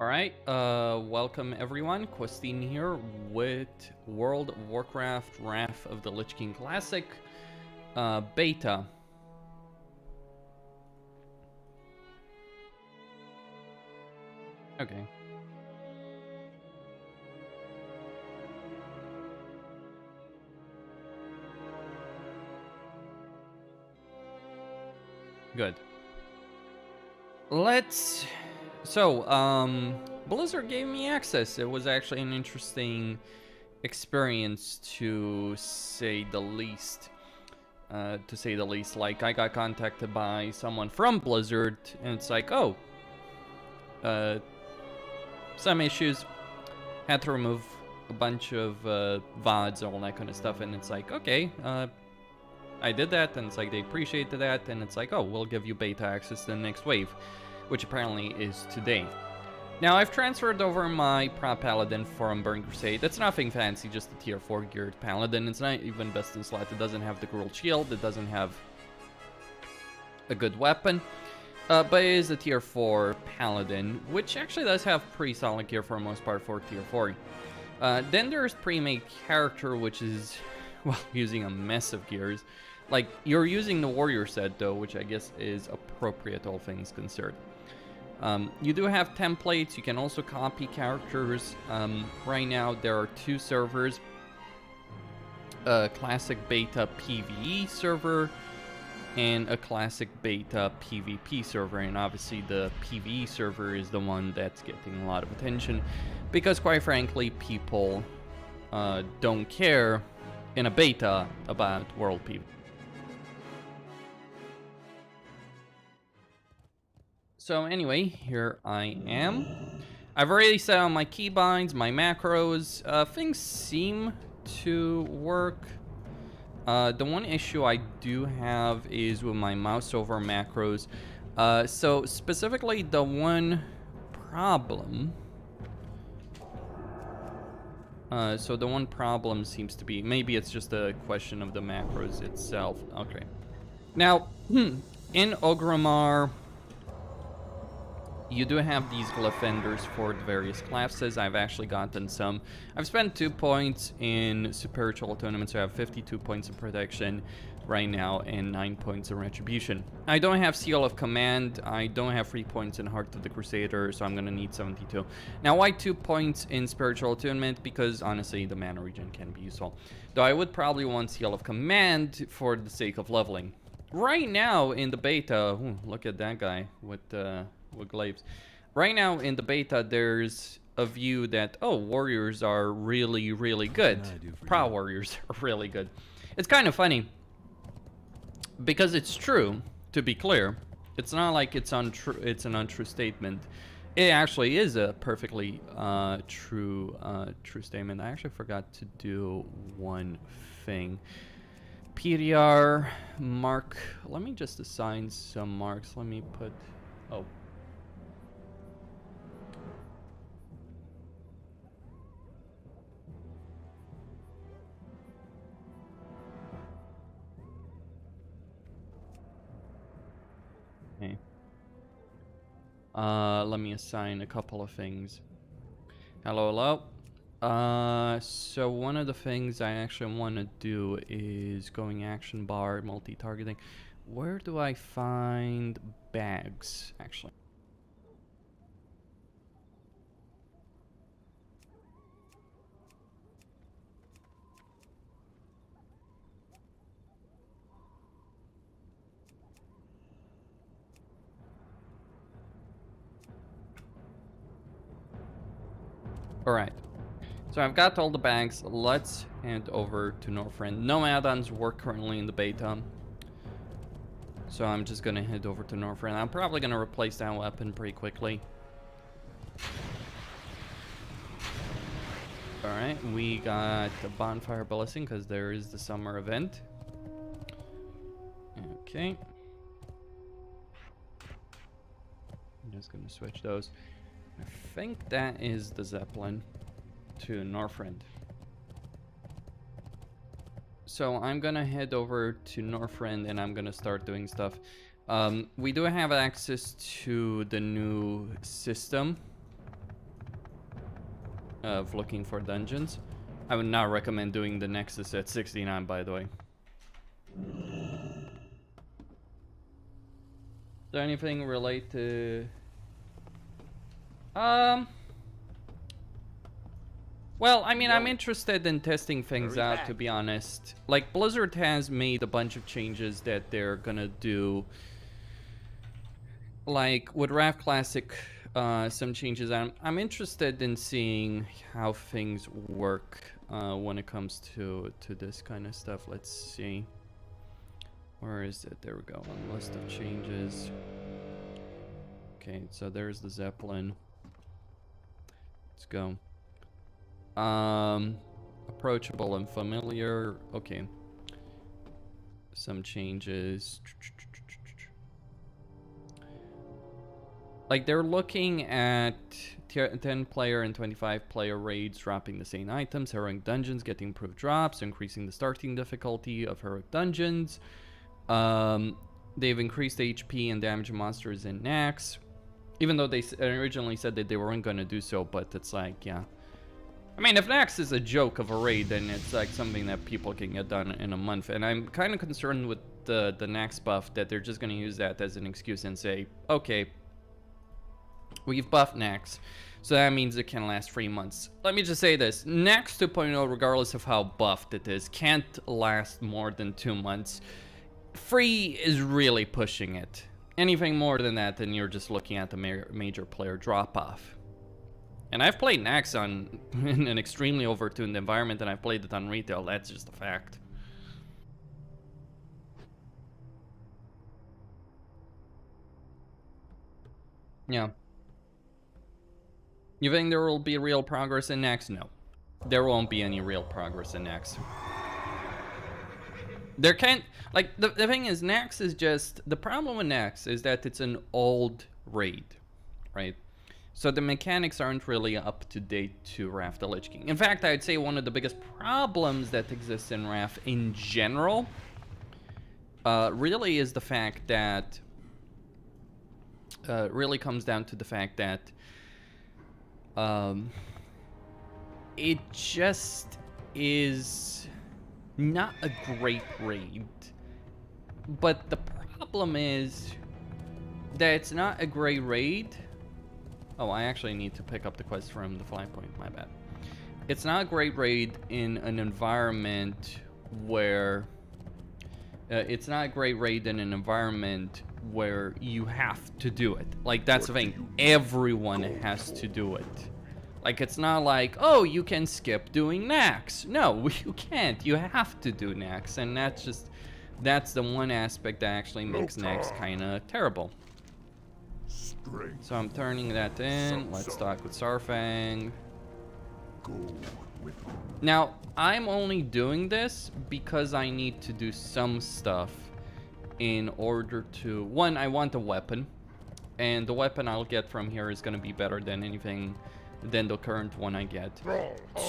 Alright, welcome everyone. Questine here with World of Warcraft Wrath of the Lich King Classic beta. Okay. Good. Blizzard gave me access. It was actually an interesting experience to say the least. Like, I got contacted by someone from Blizzard, and it's like, oh, some issues. Had to remove a bunch of VODs, all that kind of stuff, and it's like, okay, I did that, and it's like they appreciated that, and it's like, oh, we'll give you beta access to the next wave, which apparently is today. Now, I've transferred over my prop Paladin from Burning Crusade. It's nothing fancy, just a tier 4 geared Paladin. It's not even best in slot. It doesn't have the Gruul Shield, it doesn't have a good weapon, but it is a tier 4 Paladin, which actually does have pretty solid gear for the most part for tier 4. Then there's pre-made character, which is, well, using a mess of gears. Like, you're using the warrior set though, which I guess is appropriate, all things considered. You do have templates. You can also copy characters. Right now there are two servers, a classic beta PvE server and a classic beta PvP server, and obviously the PvE server is the one that's getting a lot of attention because, quite frankly, people don't care in a beta about world PvP. So anyway, here I am. I've already set on my keybinds, my macros. Things seem to work. The one issue I do have is with my mouse over macros. So specifically, the one problem. Seems to be, maybe it's just a question of the macros itself. Okay. Now, in Orgrimmar, you do have these glyph enders for the various classes. I've actually gotten some. I've spent 2 points in spiritual tournaments, so I have 52 points of protection right now and 9 points of retribution. I don't have Seal of Command. I don't have 3 points in Heart of the Crusader, so I'm gonna need 72. Now, why 2 points in spiritual attunement? Because honestly, the mana regen can be useful. Though I would probably want Seal of Command for the sake of leveling. Right now in the beta, ooh, look at that guy with glaives. Right now in the beta, there's a view that, oh, warriors are really, really good. Pro warriors are really good. It's kind of funny because it's true. To be clear, it's not like it's untrue. It's an untrue statement. It actually is a perfectly true statement. I actually forgot to do one thing. PDR mark. Let me just assign some marks. Let me put. Oh. Okay. Let me assign a couple of things. Hello. So one of the things I actually want to do is going action bar, multi-targeting. Where do I find bags, actually? Alright, so I've got all the bags. Let's head over to Northrend. No add-ons work currently in the beta, so I'm just gonna head over to Northrend. I'm probably gonna replace that weapon pretty quickly. Alright, we got the bonfire blessing because there is the summer event. Okay. I'm just gonna switch those. I think that is the Zeppelin to Northrend. So I'm gonna head over to Northrend and I'm gonna start doing stuff. We do have access to the new system of looking for dungeons. I would not recommend doing the Nexus at 69, by the way. Is there anything relate to... Well, I mean, I'm interested in testing things out, to be honest. Like, Blizzard has made a bunch of changes that they're gonna do. Like, with Wrath Classic, some changes. I'm interested in seeing how things work when it comes to this kind of stuff. Let's see. Where is it? There we go. On list of changes. Okay, so there's the Zeppelin. Let's go. Approachable and familiar. Okay. Some changes. Like, they're looking at 10 player and 25 player raids dropping the same items, heroic dungeons getting improved drops, increasing the starting difficulty of heroic dungeons. They've increased HP and damage monsters in Nax, even though they originally said that they weren't going to do so, but it's like, yeah. I mean, if Nax is a joke of a raid, then it's like something that people can get done in a month. And I'm kind of concerned with the Nax buff, that they're just going to use that as an excuse and say, okay, we've buffed Nax, so that means it can last 3 months. Let me just say this, Nax 2.0, regardless of how buffed it is, can't last more than 2 months. 3 is really pushing it. Anything more than that, then you're just looking at the major player drop-off. And I've played Nax in an extremely overtuned environment, and I've played it on retail. That's just a fact. Yeah. You think there will be real progress in Nax? No. There won't be any real progress in Nax. There can't... Like, the thing is, Nax is just... The problem with Nax is that it's an old raid, right? So the mechanics aren't really up to date to Wrath the Lich King. In fact, I'd say one of the biggest problems that exists in Wrath in general really is the fact that... really comes down to the fact that it just is not a great raid. But the problem is that it's not a great raid. Oh, I actually need to pick up the quest from the flag point, my bad. It's not a great raid in an environment where... it's not a great raid in an environment where you have to do it. Like, that's the thing. Everyone has to do it. Like, it's not like, oh, you can skip doing Nax. No, you can't. You have to do Nax. And that's just... That's the one aspect that actually makes Nax kind of terrible. So I'm turning that in. Let's talk with Sarfang. Now, I'm only doing this because I need to do some stuff in order to... One, I want a weapon. And the weapon I'll get from here is going to be better than anything than the current one I get.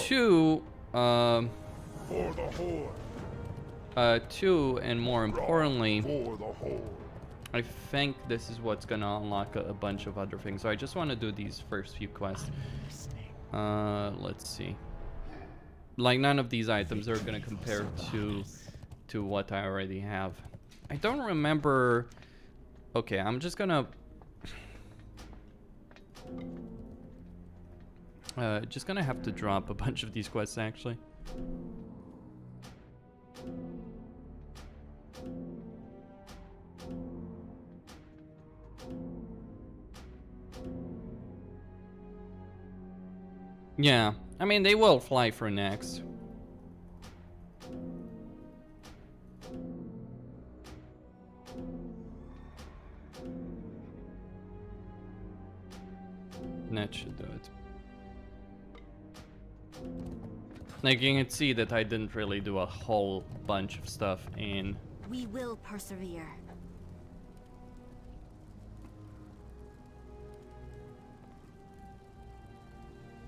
Two, two, and more importantly, I think this is what's going to unlock a bunch of other things. So I just want to do these first few quests. Let's see. Like, none of these items are going to compare to what I already have. I don't remember... Okay, I'm just gonna... just gonna have to drop a bunch of these quests, actually. Yeah, I mean, they will fly for next. That should do it. Like, you can see that I didn't really do a whole bunch of stuff in... We will persevere.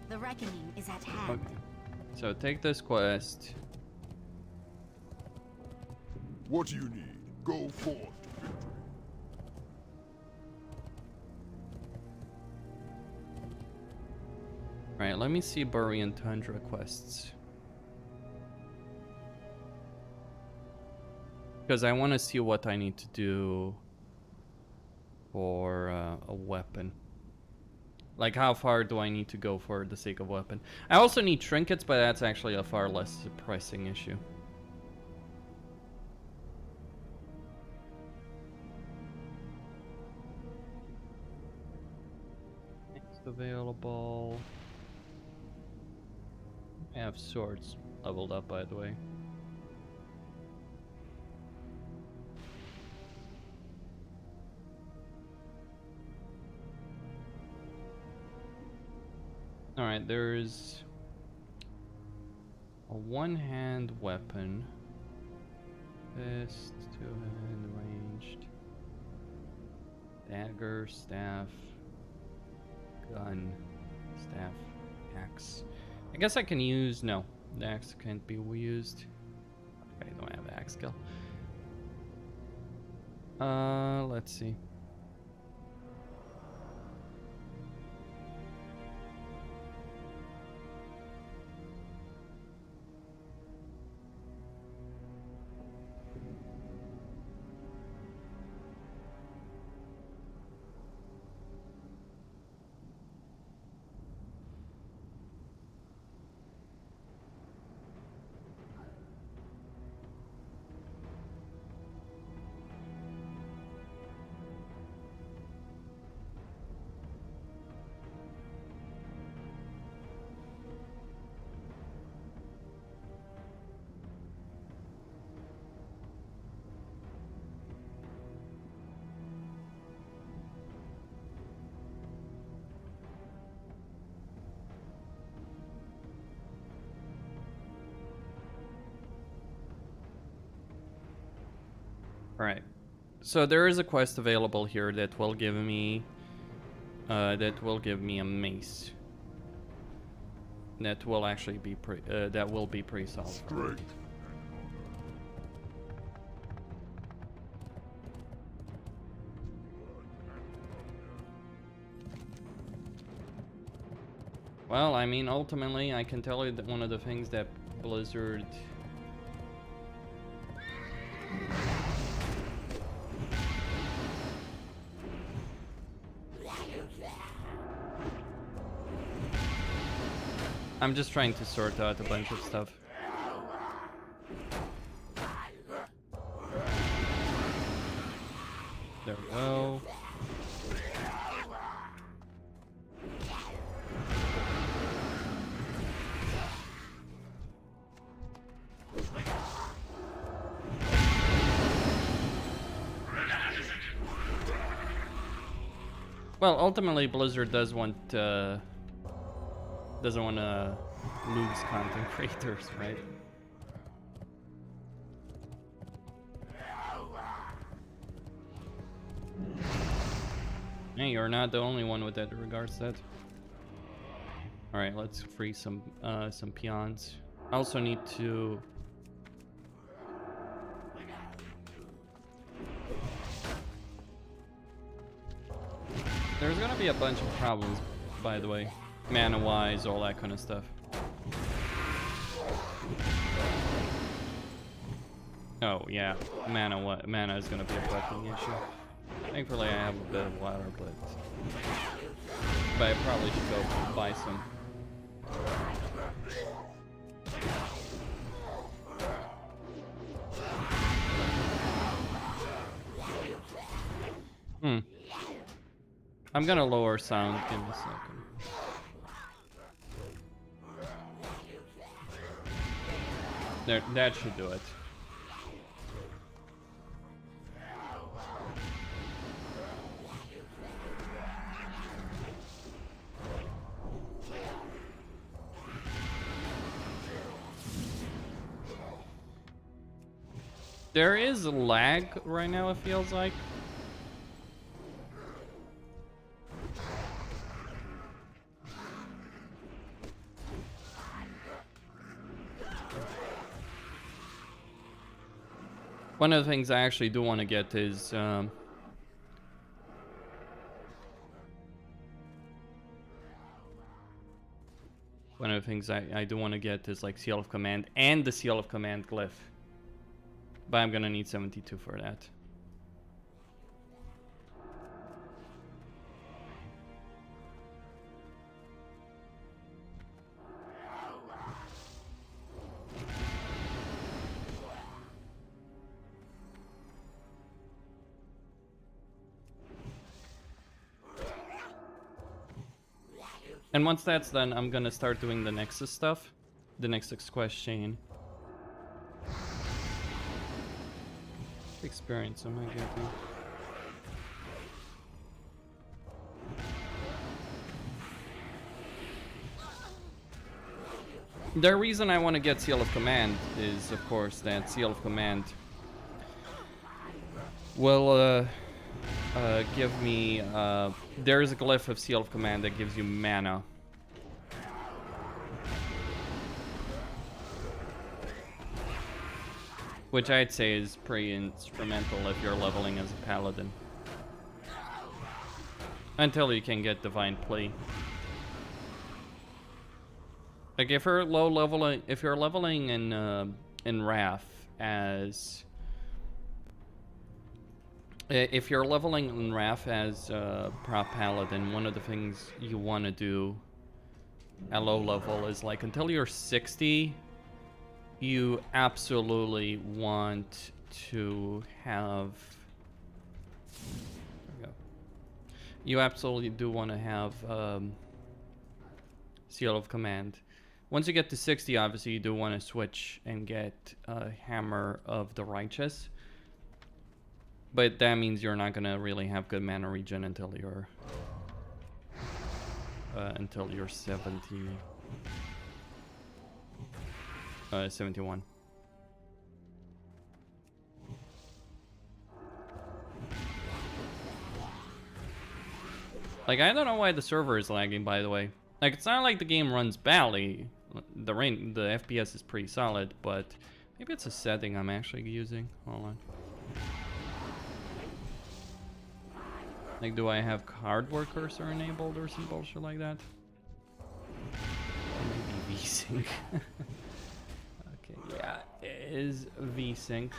The reckoning is at hand. Okay. So take this quest. What do you need? Go forth to victory. Alright, let me see Borean Tundra quests. Because I want to see what I need to do for a weapon. Like, how far do I need to go for the sake of weapon? I also need trinkets, but that's actually a far less pressing issue. Next available. I have swords leveled up, by the way. Alright, there's a one-hand weapon. Fist, two-hand ranged. Dagger, staff, gun, staff, axe. I guess I can use... no, the axe can't be used. I don't have axe skill. Let's see. Alright, so there is a quest available here that will give me a mace. That will actually be pre-solved. Great. Well, I mean, ultimately, I can tell you that one of the things that Blizzard... I'm just trying to sort out a bunch of stuff. There we go. Well, ultimately, Blizzard doesn't want to lose content creators, right? Hey, you're not the only one with that regards that. All right, let's free some peons. I also need to. There's gonna be a bunch of problems, by the way. Mana-wise, all that kind of stuff. Oh, yeah. Mana is gonna be a fucking issue. Thankfully, I have a bit of water, but I probably should go buy some. I'm gonna lower sound. Give me a second. There, that should do it. There is lag right now, it feels like. One of the things I actually do want to get is of the things I do want to get is like Seal of Command and the Seal of Command glyph. But I'm gonna need 72 for that. And once that's done, I'm gonna start doing the Nexus stuff. The Nexus quest chain. Experience am I getting? The reason I want to get Seal of Command is, of course, that Seal of Command will give me, there is a glyph of Seal of Command that gives you mana. Which I'd say is pretty instrumental if you're leveling as a Paladin. Until you can get Divine Plea. Like if you're low leveling, if you're leveling in Wrath as... If you're leveling in Wrath as prop Paladin, one of the things you want to do at low level is like until you're 60, you absolutely want to have... There we go. You absolutely do want to have Seal of Command. Once you get to 60, obviously you do want to switch and get Hammer of the Righteous. But that means you're not gonna really have good mana regen until you're 71. Like I don't know why the server is lagging, by the way. Like it's not like the game runs badly. The FPS is pretty solid, but maybe it's a setting I'm actually using. Hold on. Like, do I have hardware cursor enabled or some bullshit like that? Or maybe VSync. Okay, yeah, it is VSync.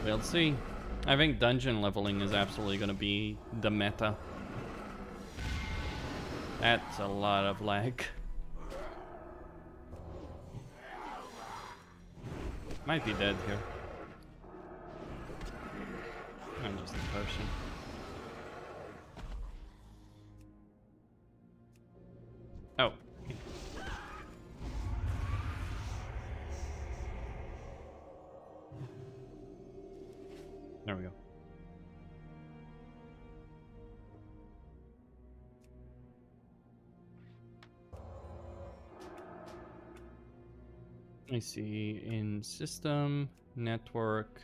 We'll see. I think dungeon leveling is absolutely going to be the meta. That's a lot of lag. Might be dead here. I'm just a potion. Oh. There we go. I see in system, network.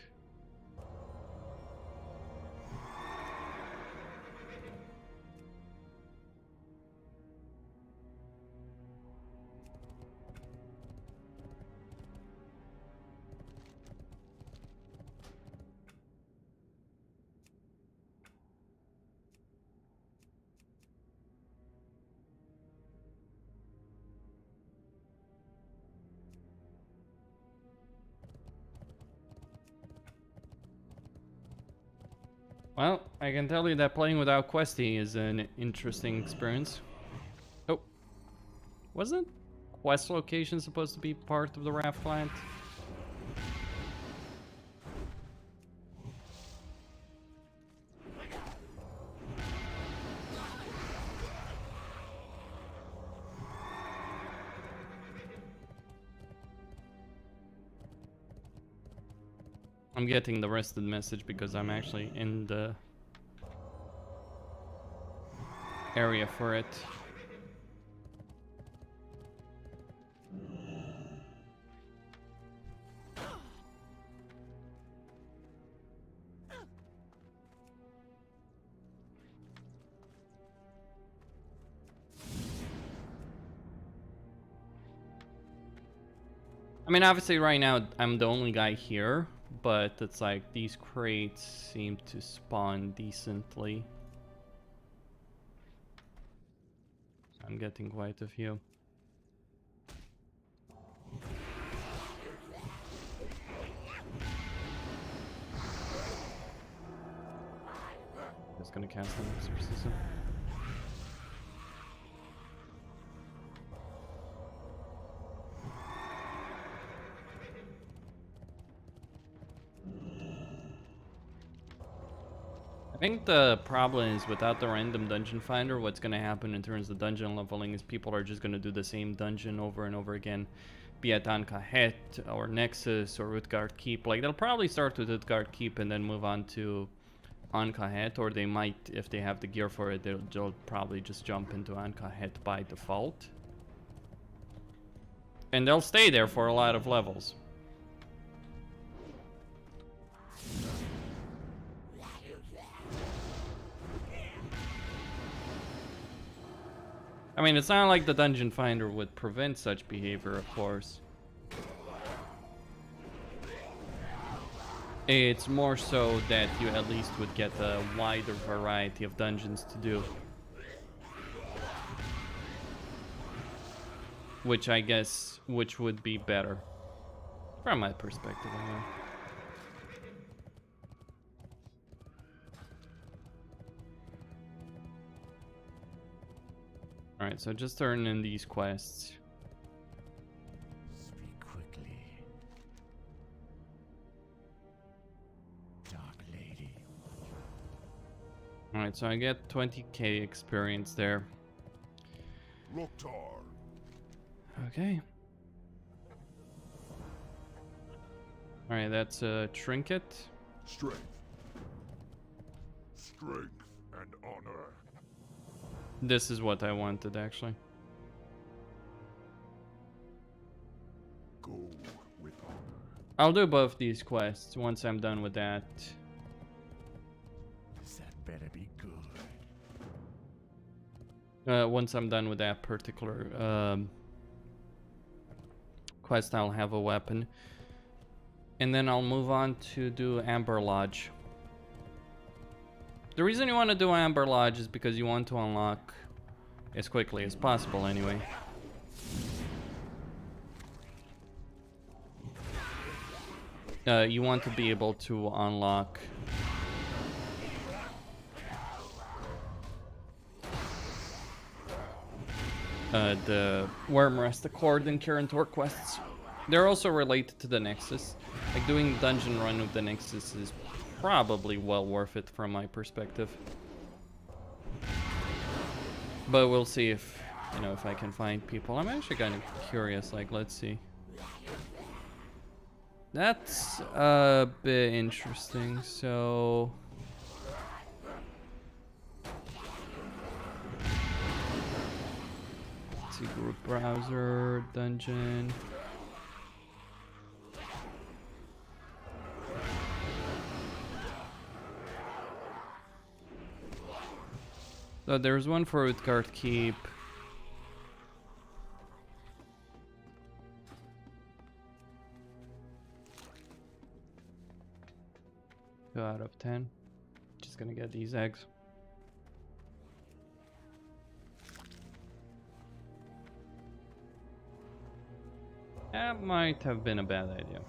Well, I can tell you that playing without questing is an interesting experience. Oh. Wasn't quest location supposed to be part of the Wrath client? I'm getting the rest of the message because I'm actually in the area for it. I mean, obviously right now I'm the only guy here, but it's like these crates seem to spawn decently. So I'm getting quite a few. Just gonna cast an exorcism. I think the problem is without the random dungeon finder, what's going to happen in terms of dungeon leveling is people are just going to do the same dungeon over and over again, be it Ankahet or Nexus or Utgard Keep. Like, they'll probably start with Utgard Keep and then move on to Ankahet, or they might, if they have the gear for it, they'll probably just jump into Ankahet by default. And they'll stay there for a lot of levels. I mean, it's not like the dungeon finder would prevent such behavior, of course. It's more so that you at least would get a wider variety of dungeons to do. Which I guess, which would be better. From my perspective, anyway. Alright, so just turn in these quests. Speak quickly. Dark Lady. Alright, so I get 20k experience there. Loktar. Okay. Alright, that's a trinket. Strength. Strength and honor. This is what I wanted, actually. Go with honor. I'll do both these quests once I'm done with that. That better be good. Once I'm done with that particular quest, I'll have a weapon. And then I'll move on to do Amber Lodge. The reason you want to do Amber Lodge is because you want to unlock as quickly as possible anyway. You want to be able to unlock the Wormrest Accord and Kirantor quests. They're also related to the Nexus. Like, doing dungeon run with the Nexus is probably well worth it from my perspective. But we'll see if, you know, if I can find people. I'm actually kind of curious, like, let's see. That's a bit interesting, so... Let's see, group browser, dungeon... So there's one for Utgard Keep. Two out of 10. Just gonna get these eggs. That might have been a bad idea.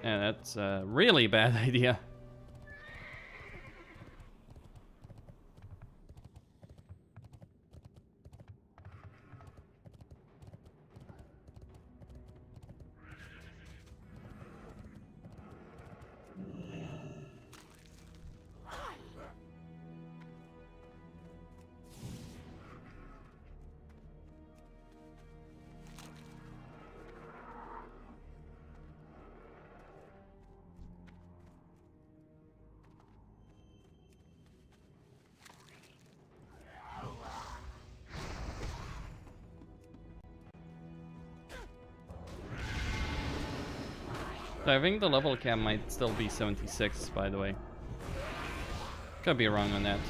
Yeah, that's a really bad idea. So I think the level cap might still be 76, by the way. Could be wrong on that.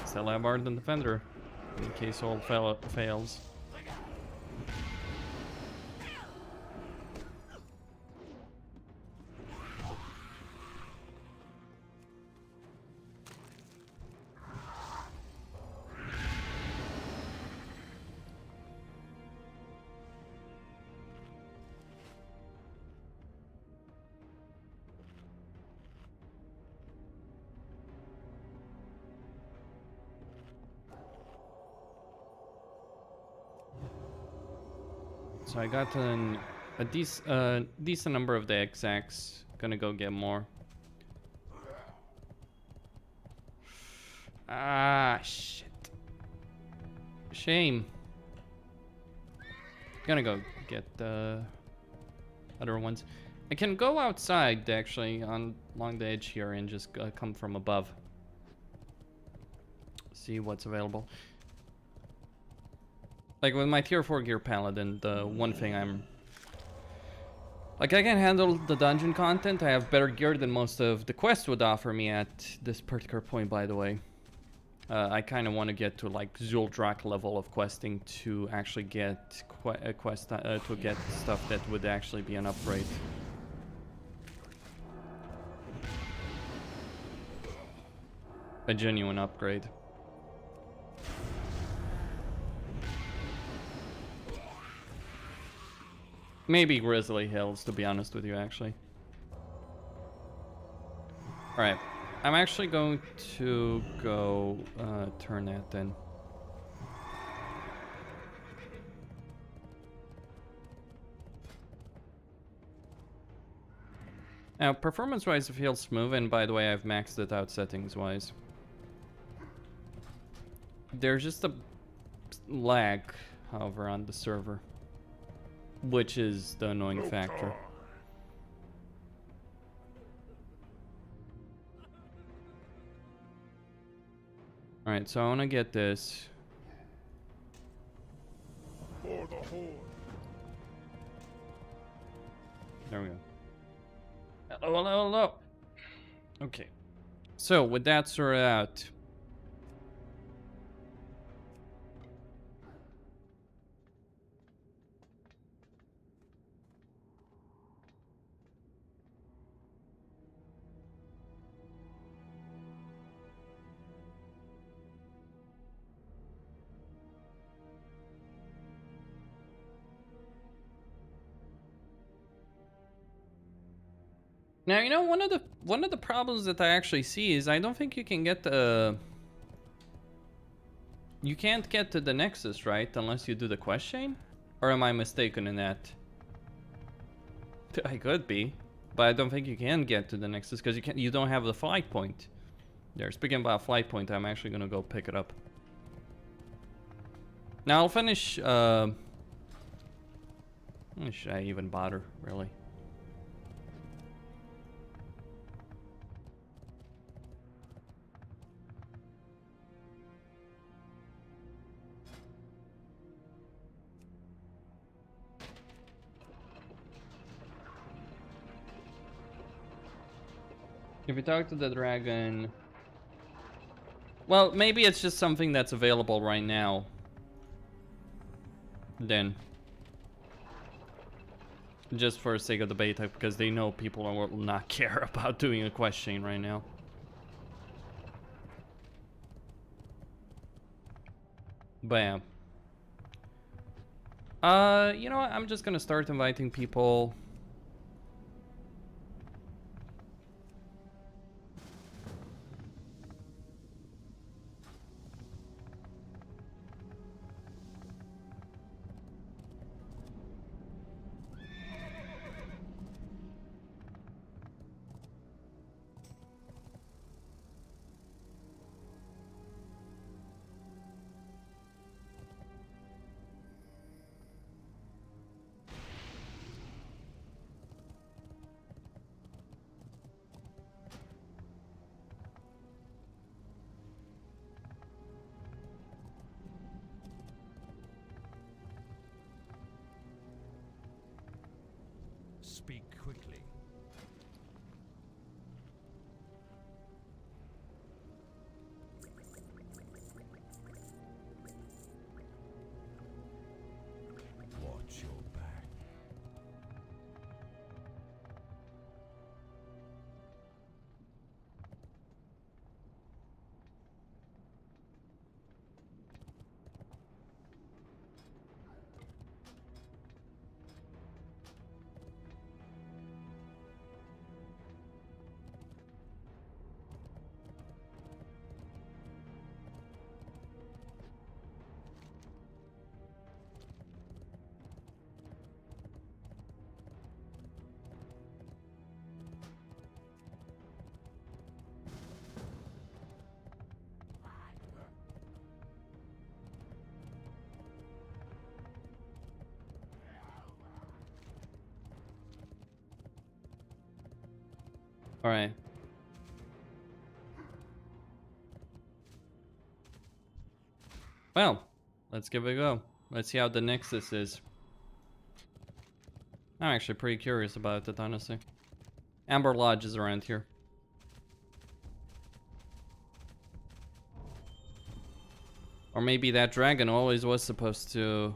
Still have Ardent Defender in case all fails. So I got a decent number of the exacts. Gonna go get more. Ah, shit. Shame. Gonna go get the other ones. I can go outside actually along the edge here and just come from above. See what's available. Like with my tier 4 gear Paladin, the one thing I'm... Like I can handle the dungeon content, I have better gear than most of the quests would offer me at this particular point, by the way. I kind of want to get to like Zuldrak level of questing to actually get to get stuff that would actually be an upgrade. A genuine upgrade. Maybe Grizzly Hills, to be honest with you, actually. Alright. I'm actually going to go turn that then. Now, performance-wise, it feels smooth, and by the way, I've maxed it out settings-wise. There's just a lag, however, on the server, which is the annoying factor. Alright, so I want to get this. For the Horde. There we go. Hello, hello, hello. Okay. So, with that sorted out, now, you know, one of the problems that I actually see is I don't think you can get the... You can't get to the Nexus, right? Unless you do the quest chain? Or am I mistaken in that? I could be, but I don't think you can get to the Nexus because you don't have the flight point. There, speaking about flight point, I'm actually gonna go pick it up. Now I'll finish, should I even bother, really? If you talk to the dragon... Well, maybe it's just something that's available right now. Then. Just for the sake of the beta, because they know people will not care about doing a quest chain right now. Bam. You know what? I'm just gonna start inviting people. Speak quickly. Watch your back. All right. Well, let's give it a go. Let's see how the Nexus is. I'm actually pretty curious about it, honestly. Amber Lodge is around here. Or maybe that dragon always was supposed to...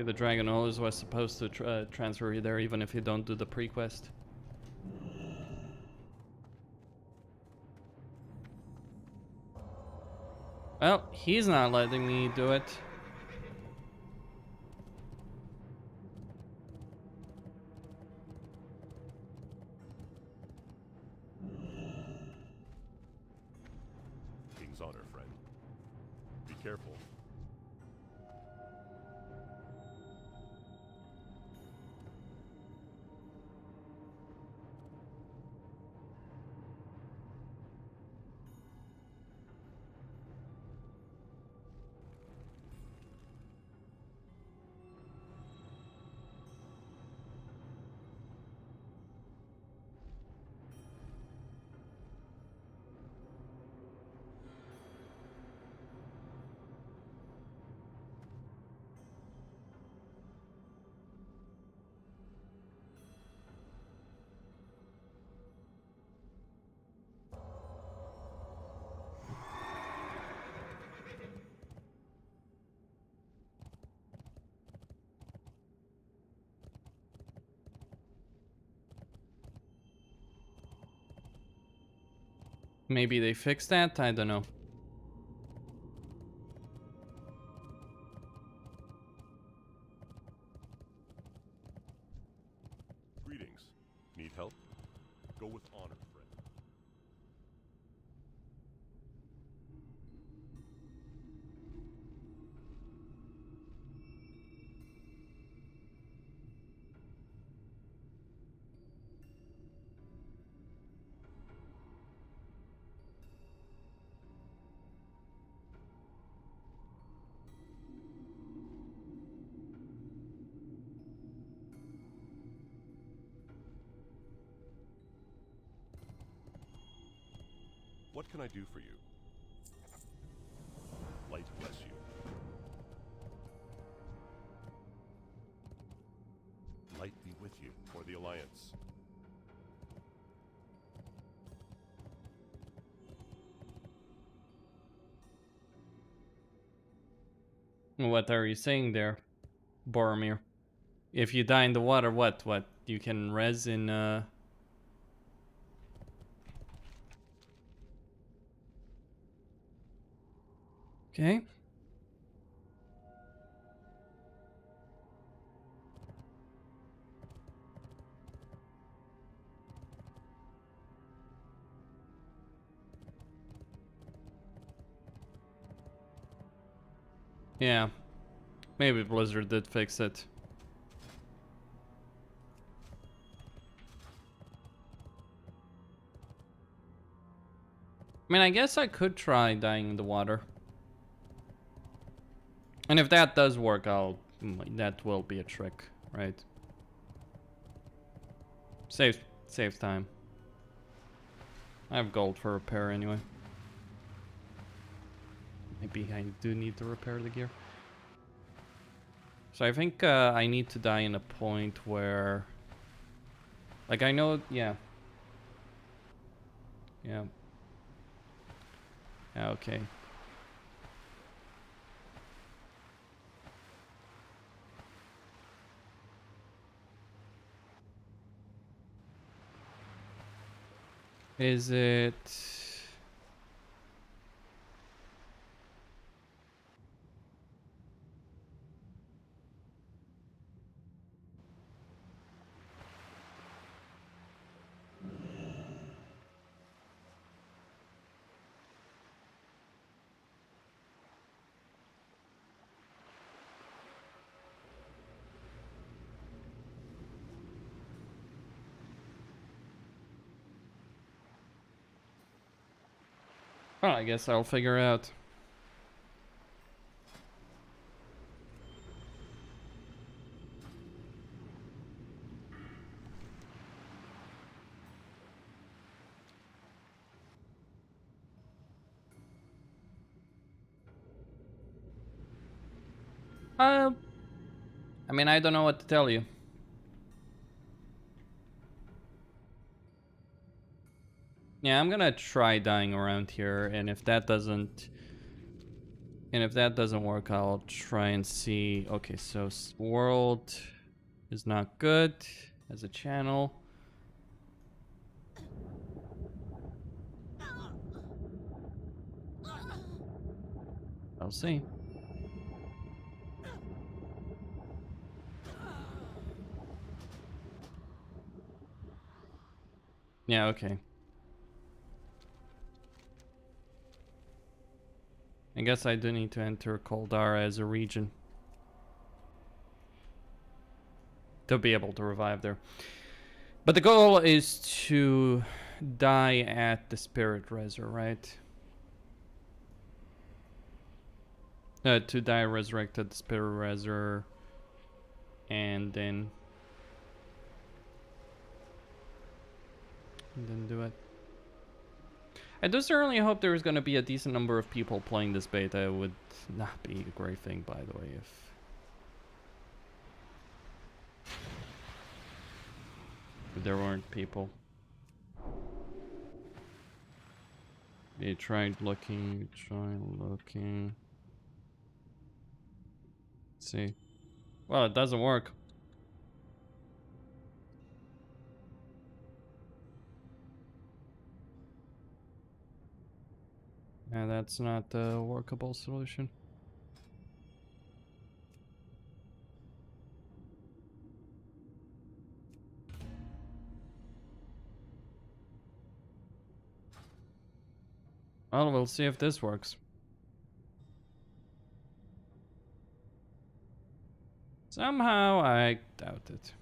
The dragon always was supposed to transfer you there, even if you don't do the pre-quest. Well, he's not letting me do it. King's honor, friend. Be careful. Maybe they fixed that? I don't know. Greetings. Need help? Go with honor, friend. What can I do for you? Light bless you. Light be with you for the Alliance. What are you saying there, Boromir? If you die in the water, what? You can res in, Okay. Yeah. Maybe Blizzard did fix it. I mean, I guess I could try dying in the water. And if that does work, that will be a trick, right? Saves time. I have gold for repair anyway. Maybe I do need to repair the gear. So I think I need to die in a point where... Like, I know... Yeah. Yeah. Yeah, okay. Is it... Well, I guess I'll figure out. I mean, I don't know what to tell you. Yeah, I'm gonna try dying around here, and if that doesn't work, I'll try and see. Okay, so world is not good as a channel. I'll see. Yeah, okay. I guess I do need to enter Koldara as a region to be able to revive there. But the goal is to die at the Spirit Resur, right? To die resurrected at the Spirit Resur, and then do it. I do certainly hope there's going to be a decent number of people playing this beta. It would not be a great thing, by the way, if there weren't people. You tried looking, Let's see. Well, it doesn't work. Yeah, that's not a workable solution. Well, we'll see if this works. Somehow, I doubt it.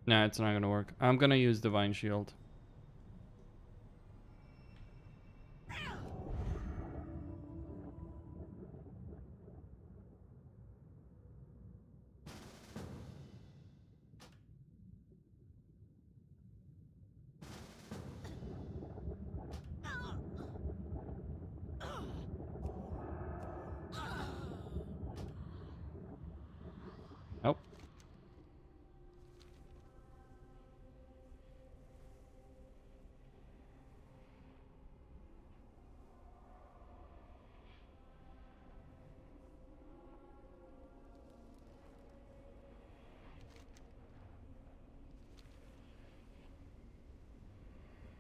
Nah, it's not gonna work. I'm gonna use Divine Shield. Nope.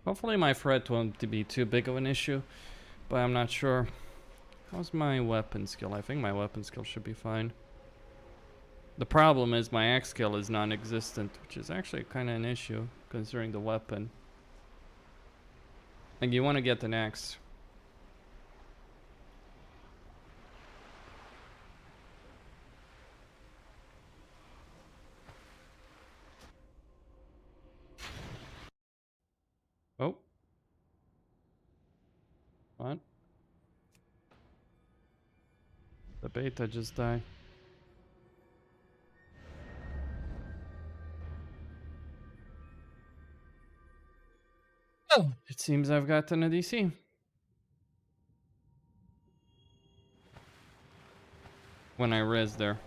Hopefully my threat won't be too big of an issue, but I'm not sure. How's my weapon skill? I think my weapon skill should be fine. The problem is my axe skill is non-existent, which is actually kind of an issue, considering the weapon. Like, you want to get an axe. What? The beta just died. Oh, it seems I've gotten a DC. When I res there.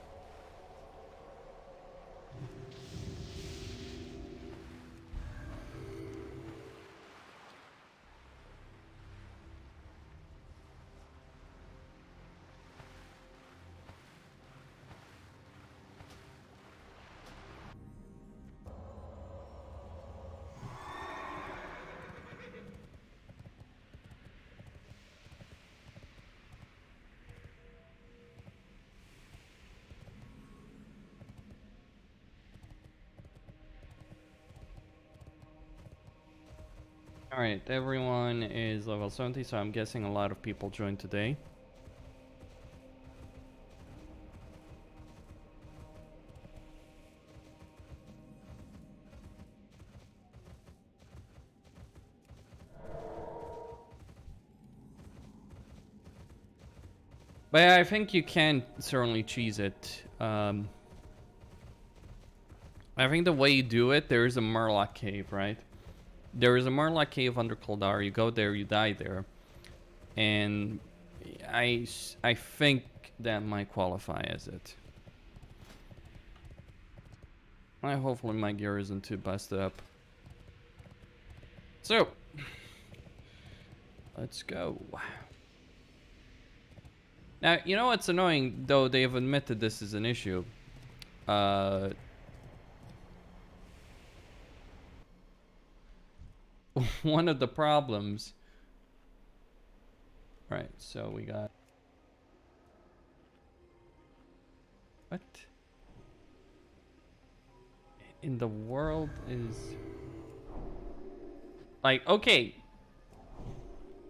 Alright, everyone is level 70, so I'm guessing a lot of people joined today. But yeah, I think you can certainly cheese it. I think the way you do it, there is a Murloc cave, right? There is a Murloc cave under Kuldar. You go there, you die there, and I think that might qualify as it. Hopefully my gear isn't too busted up. So let's go. Now you know what's annoying though? They have admitted this is an issue. One of the problems, right? So we got what in the world is like, okay,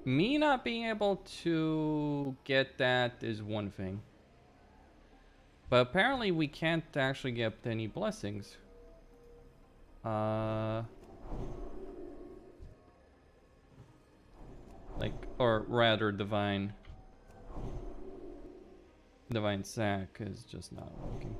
me not being able to get that is one thing, but apparently we can't actually get any blessings. Like, or rather divine sack is just not working.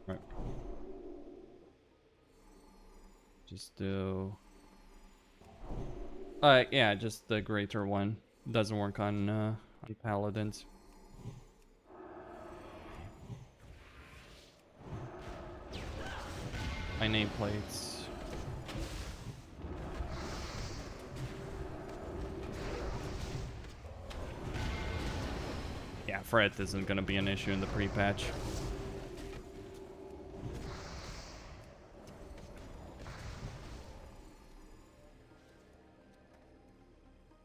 Right. Just do yeah, just the greater one. Doesn't work on paladins. My nameplates. Yeah, fret isn't gonna be an issue in the pre-patch.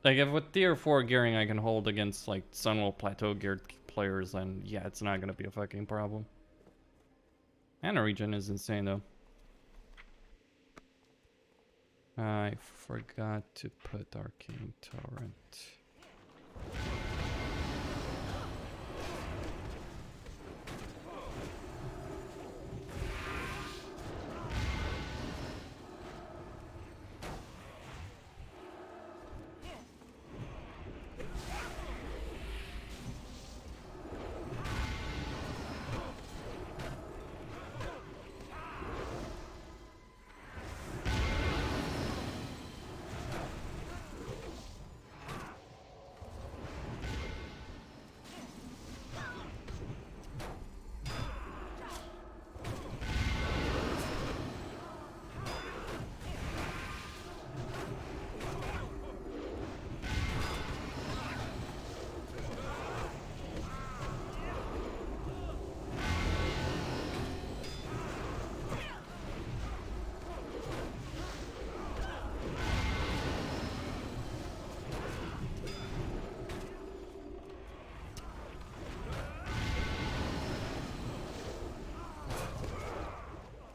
Like, if with tier 4 gearing I can hold against like Sunwell Plateau geared players, then yeah, it's not gonna be a fucking problem. And regen is insane though. I forgot to put Arcane Torrent.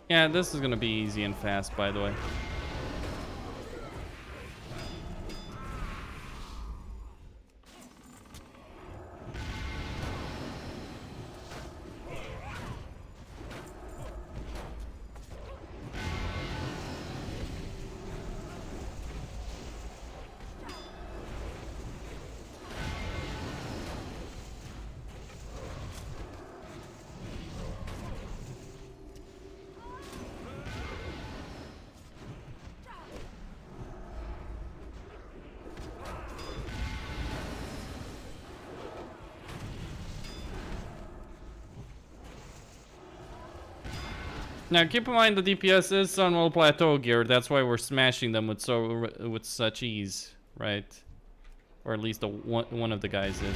Yeah, this is gonna be easy and fast, by the way. Now keep in mind the DPS is Sunwell Plateau gear. That's why we're smashing them with such ease, right? Or at least one of the guys is.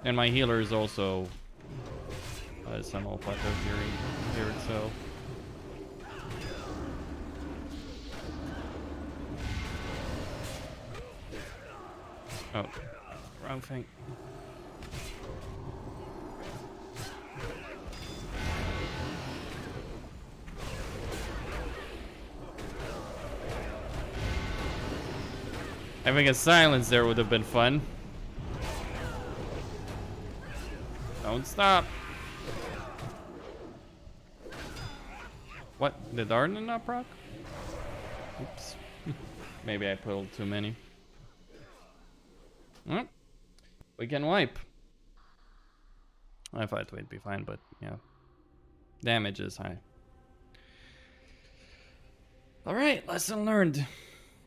And my healer is also Sunwell Plateau geared, so. Oh, wrong thing. Having a silence there would have been fun. Don't stop. What? Did Arden not proc? Oops. Maybe I pulled too many. We can wipe. I thought we'd be fine, but yeah. Damage is high. Alright, lesson learned.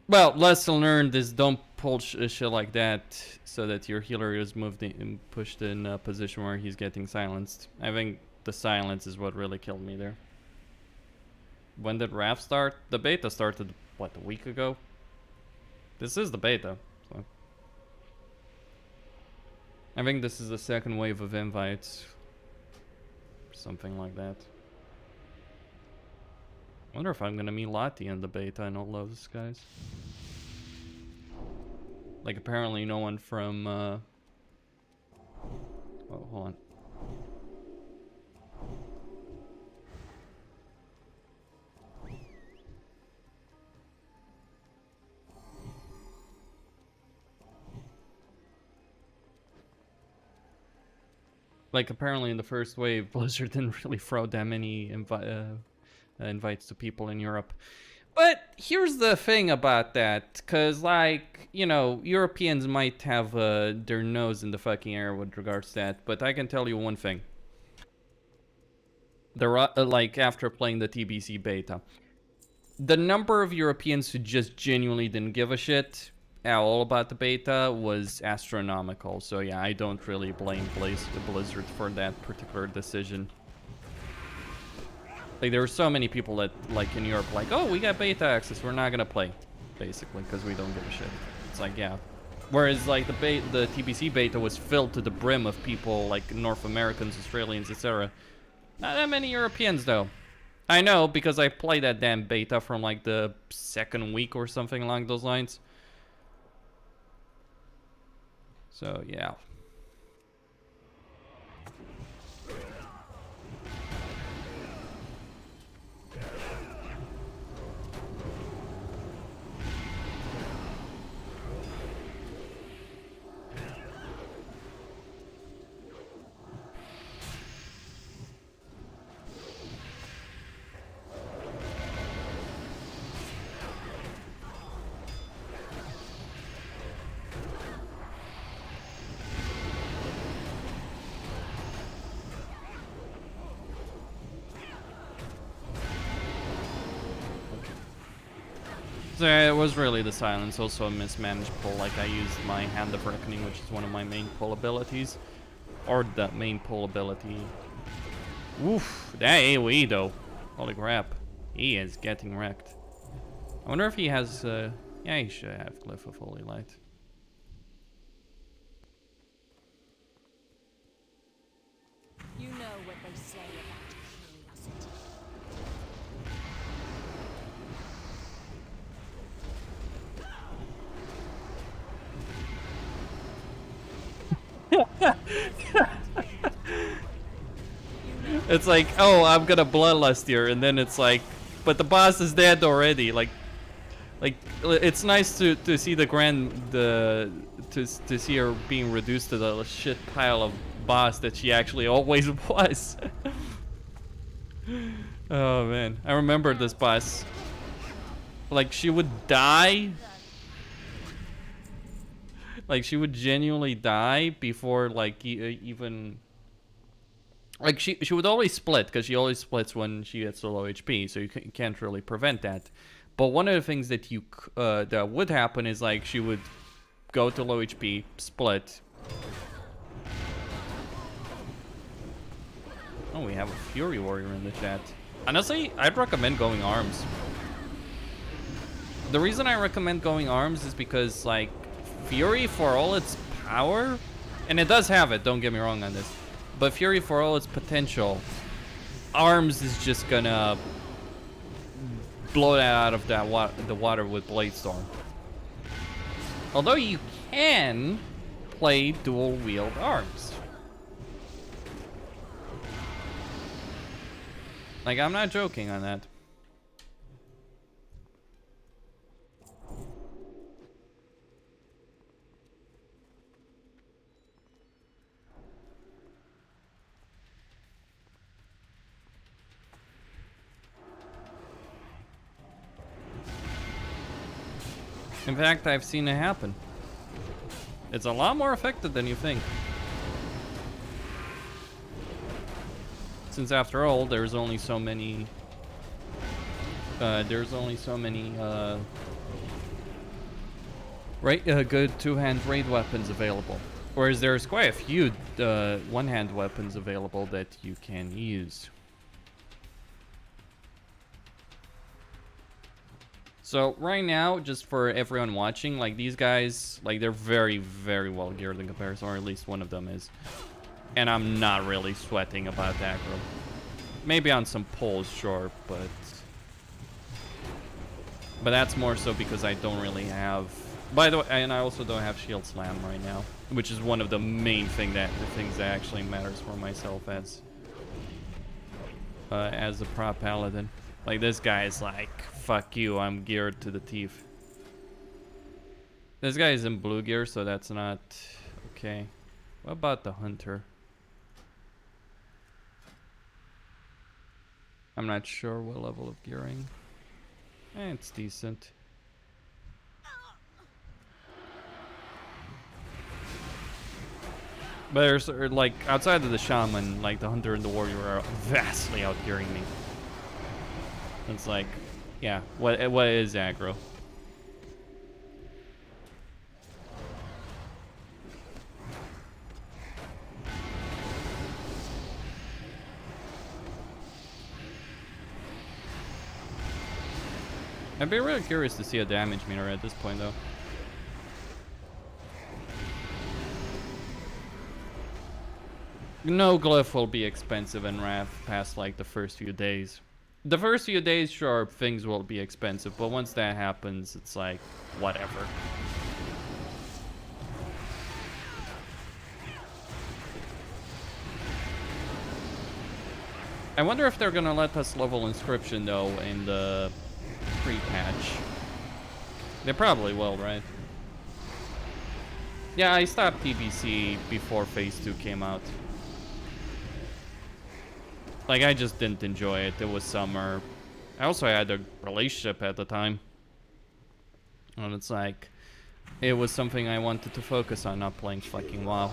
Well, lesson learned is don't pull shit like that so that your healer is moved and pushed in a position where he's getting silenced. I think the silence is what really killed me there. When did Wrath start? The beta started, what, a week ago? This is the beta, so. I think this is the second wave of invites. Something like that. I wonder if I'm gonna meet Lottie in the beta and all those guys. Like, apparently no one from, oh, hold on. Like, apparently in the first wave, Blizzard didn't really throw that many invites to people in Europe. But here's the thing about that, because, like, you know, Europeans might have their nose in the fucking air with regards to that, but I can tell you one thing. Like, after playing the TBC beta, the number of Europeans who just genuinely didn't give a shit at all about the beta was astronomical. So yeah, I don't really blame Blizzard for that particular decision. Like, there were so many people that, like, in Europe, like, oh, we got beta access, we're not gonna play, basically, because we don't give a shit. It's like, yeah. Whereas, like, the TBC beta was filled to the brim of people, like, North Americans, Australians, etc. Not that many Europeans, though. I know, because I played that damn beta from, like, the second week or something along those lines. So, yeah. So it was really the silence, also a mismanaged pull. Like, I used my Hand of Reckoning, which is one of my main pull abilities. Or the main pull ability. Oof, that AoE though. Holy crap. He is getting wrecked. I wonder if he has, yeah, he should have Glyph of Holy Light. You know what they say about curiosity. It's like, oh, I'm gonna bloodlust here, and then it's like, but the boss is dead already. Like it's nice to see to see her being reduced to the shit pile of boss that she actually always was. Oh man, I remember this boss. Like, she would die. Like, she would genuinely die before, like, even... Like, she would always split, because she always splits when she gets to low HP, so you can't really prevent that. But one of the things that that would happen is, like, she would go to low HP, split, Oh, we have a Fury Warrior in the chat. Honestly, I'd recommend going arms. The reason I recommend going arms is because, like, Fury, for all its power, and it does have it, don't get me wrong on this, but Fury, for all its potential, arms is just gonna blow that out of the water with Bladestorm. Although you can play dual wield arms. Like, I'm not joking on that. In fact, I've seen it happen. It's a lot more effective than you think. Since after all, there's only so many good two-hand raid weapons available. Whereas there's quite a few one-hand weapons available that you can use. So right now, just for everyone watching, like these guys, like they're very, very well geared in comparison, or at least one of them is. And I'm not really sweating about aggro. Maybe on some pulls, sure, but that's more so because I don't really have. By the way, and I also don't have Shield Slam right now, which is one of the main things that actually matters for myself as a prop paladin. Like this guy is like, fuck you, I'm geared to the teeth. This guy is in blue gear, so that's not okay. What about the hunter? I'm not sure what level of gearing. It's decent. But there's like outside of the shaman, like the hunter and the warrior are vastly outgearing me. It's like, yeah, what is aggro? I'd be really curious to see a damage meter at this point, though. No glyph will be expensive in Wrath past like the first few days. The first few days, sure, things will be expensive, but once that happens, it's like, whatever. I wonder if they're gonna let us level Inscription, though, in the pre-patch. They probably will, right? Yeah, I stopped TBC before Phase 2 came out. Like, I just didn't enjoy it. It was summer. I also had a relationship at the time. And it's like, it was something I wanted to focus on, not playing fucking WoW.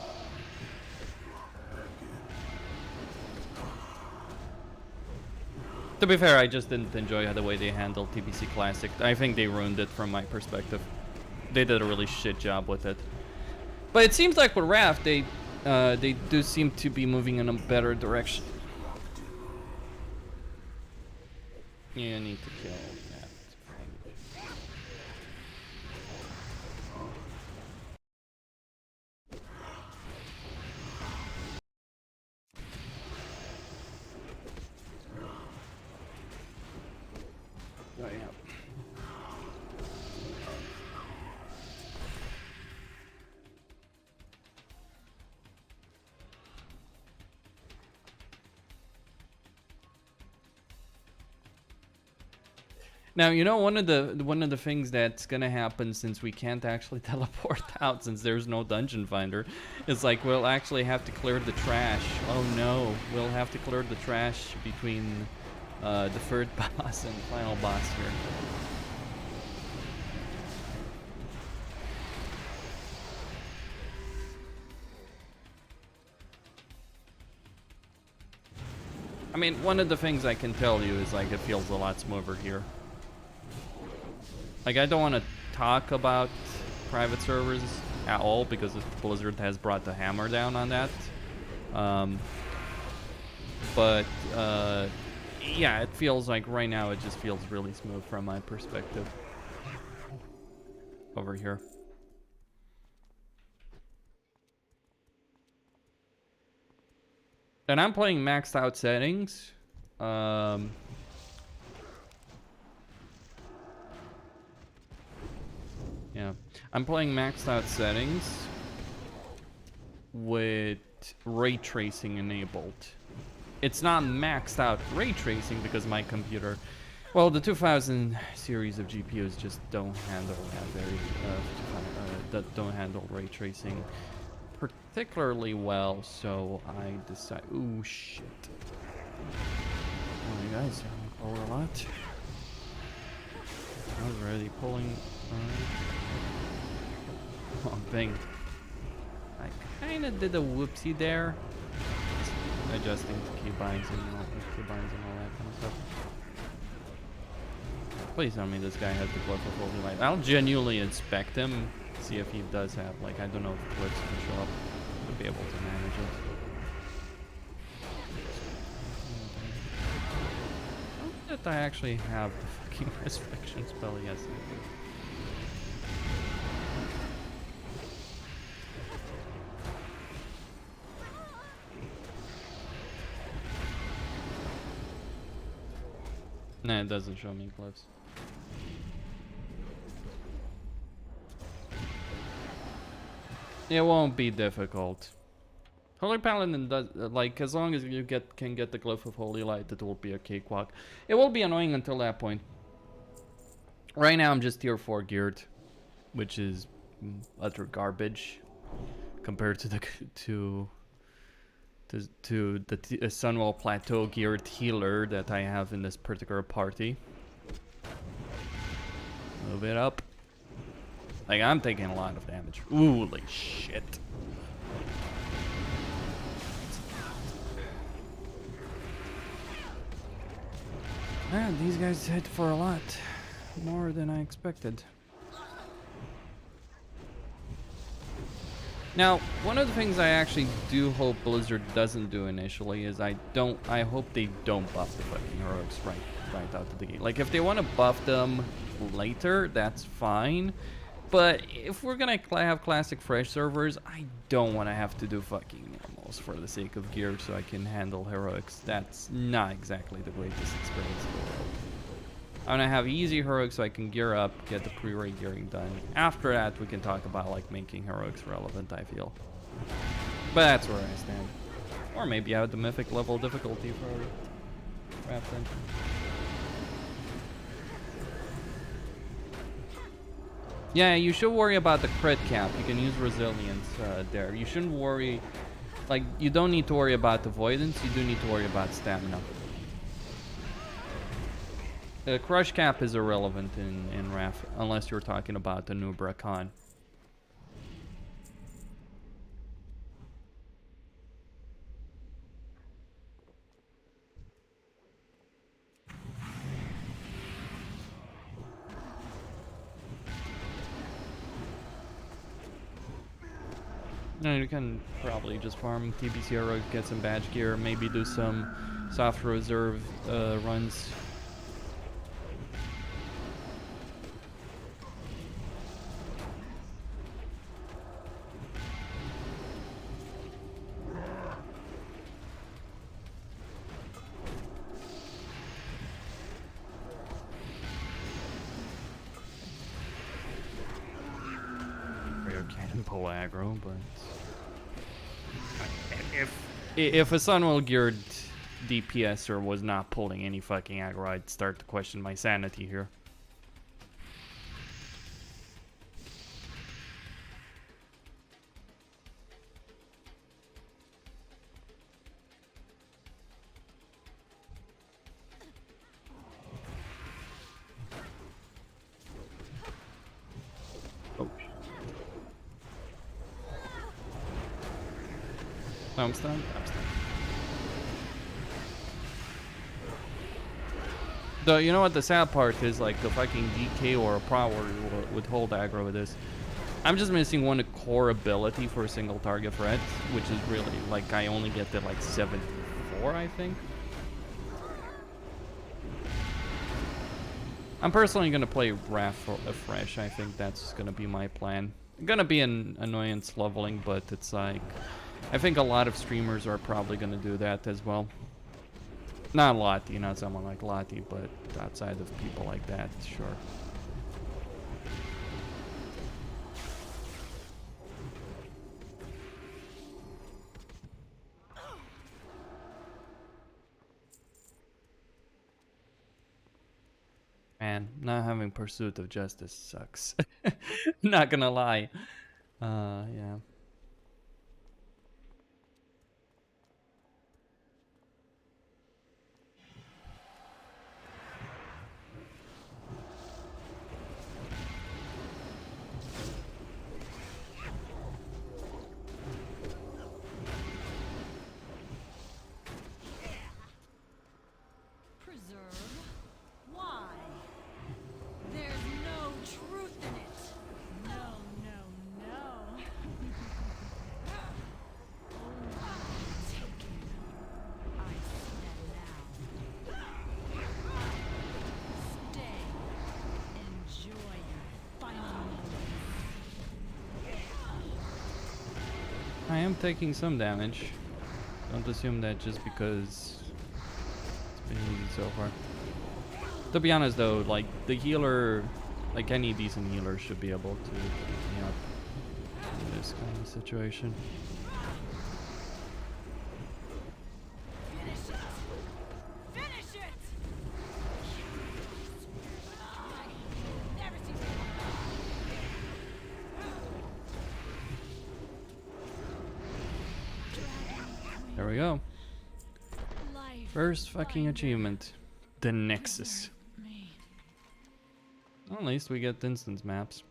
To be fair, I just didn't enjoy the way they handled TBC Classic. I think they ruined it from my perspective. They did a really shit job with it. But it seems like with Wrath, they do seem to be moving in a better direction. You need to kill that thing. Oh, yeah. Now, you know, one of the things that's gonna happen, since we can't actually teleport out, since there's no dungeon finder, is like we'll actually have to clear the trash. Oh no, we'll have to clear the trash between the third boss and final boss here. I mean, one of the things I can tell you is like it feels a lot smoother here. Like, I don't want to talk about private servers at all because Blizzard has brought the hammer down on that. but yeah, it feels like right now it just feels really smooth from my perspective over here. And I'm playing maxed out settings. Yeah, I'm playing maxed out settings with ray tracing enabled. It's not maxed out ray tracing because my computer, well, the 2000 series of GPUs just don't handle that that don't handle ray tracing particularly well, so I decide. Ooh, shit. Oh, you guys are a lot. I was already pulling. Oh, bang. I kinda did a whoopsie there. Just adjusting to keybinds and all that kind of stuff. Please tell me this guy has the Glyph of Holy Light. I'll genuinely inspect him, see if he does have, like, I don't know if Glyphs can show up. I'll be able to manage it. Not that I actually have the fucking resurrection spell, yes. Nah, it doesn't show me glyphs. It won't be difficult. Holy Paladin does, like, as long as you can get the Glyph of Holy Light, it will be a cakewalk. It will be annoying until that point. Right now I'm just tier 4 geared, which is utter garbage compared to the Sunwell Plateau geared healer that I have in this particular party. Move it up. Like, I'm taking a lot of damage. Holy shit. Man, these guys hit for a lot. More than I expected. Now, one of the things I actually do hope Blizzard doesn't do initially is I hope they don't buff the fucking heroics right out of the gate. Like, if they want to buff them later, that's fine. But if we're gonna have classic fresh servers, I don't want to have to do fucking normals for the sake of gear so I can handle heroics. That's not exactly the greatest experience in the world. I want to have easy heroics so I can gear up, get the pre-raid gearing done. After that, we can talk about, like, making heroics relevant, I feel. But that's where I stand. Or maybe add the mythic level difficulty for Raptor. Yeah, you should worry about the crit cap. You can use resilience there. You shouldn't worry, like, you don't need to worry about avoidance. You do need to worry about stamina. The crush cap is irrelevant in Wrath, unless you're talking about the Nubra Khan. No, you can probably just farm TBC or get some badge gear, maybe do some soft reserve runs. Pull aggro, but if a Sunwell geared DPSer was not pulling any fucking aggro, I'd start to question my sanity here. I'm stunned. Though, you know what the sad part is, like, the fucking DK or a Power would hold aggro with this. I'm just missing one core ability for a single target threat, which is really, like, I only get to, like, 74% 4, I think. I'm personally gonna play Wrath afresh. I think that's gonna be my plan. Gonna be an annoyance leveling, but it's like, I think a lot of streamers are probably gonna do that as well. Not Lottie, not someone like Lottie, but outside of people like that, sure. Man, not having pursuit of justice sucks. Not gonna lie. Yeah. Preserve? Why? There's no truth in it. No, no, no. Only taken. I see that now. Stay. Enjoy your final moments. I am taking some damage. Don't assume that just because it's been easy so far. To be honest though, like the healer, like any decent healer should be able to keep me up in this kind of situation. Finish it! Finish it! Never seen There we go. life. First fucking achievement. The Nexus. Me. Well, at least we get instance maps.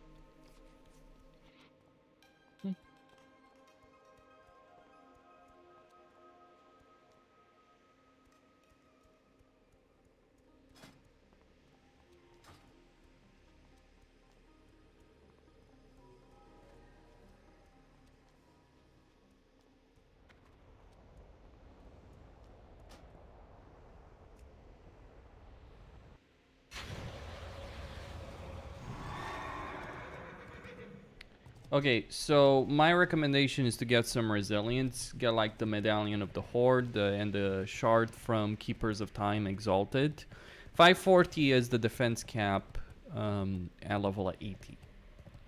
Okay, so my recommendation is to get some resilience. Get like the Medallion of the Horde and the shard from Keepers of Time Exalted. 540 is the defense cap at level 80.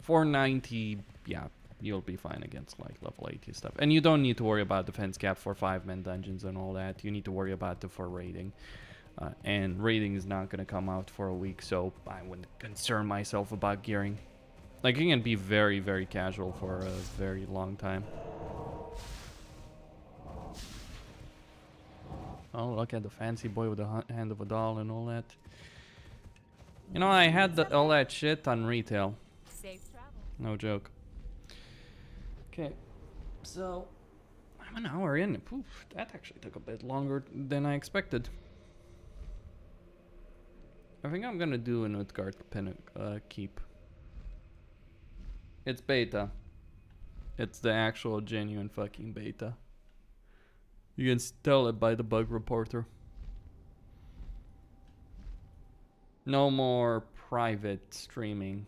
490, yeah, you'll be fine against like level 80 stuff. And you don't need to worry about defense cap for 5-man dungeons and all that. You need to worry about it for raiding. And raiding is not going to come out for a week, so I wouldn't concern myself about gearing. Like, you can be very, very casual for a very long time. Oh, look at the fancy boy with the hand of a doll and all that. You know, I had all that shit on retail. Safe travel. No joke. Okay, so I'm an hour in. Poof, that actually took a bit longer than I expected. I think I'm gonna do an Utgard keep. It's beta. It's the actual genuine fucking beta. You can tell it by the bug reporter. No more private streaming.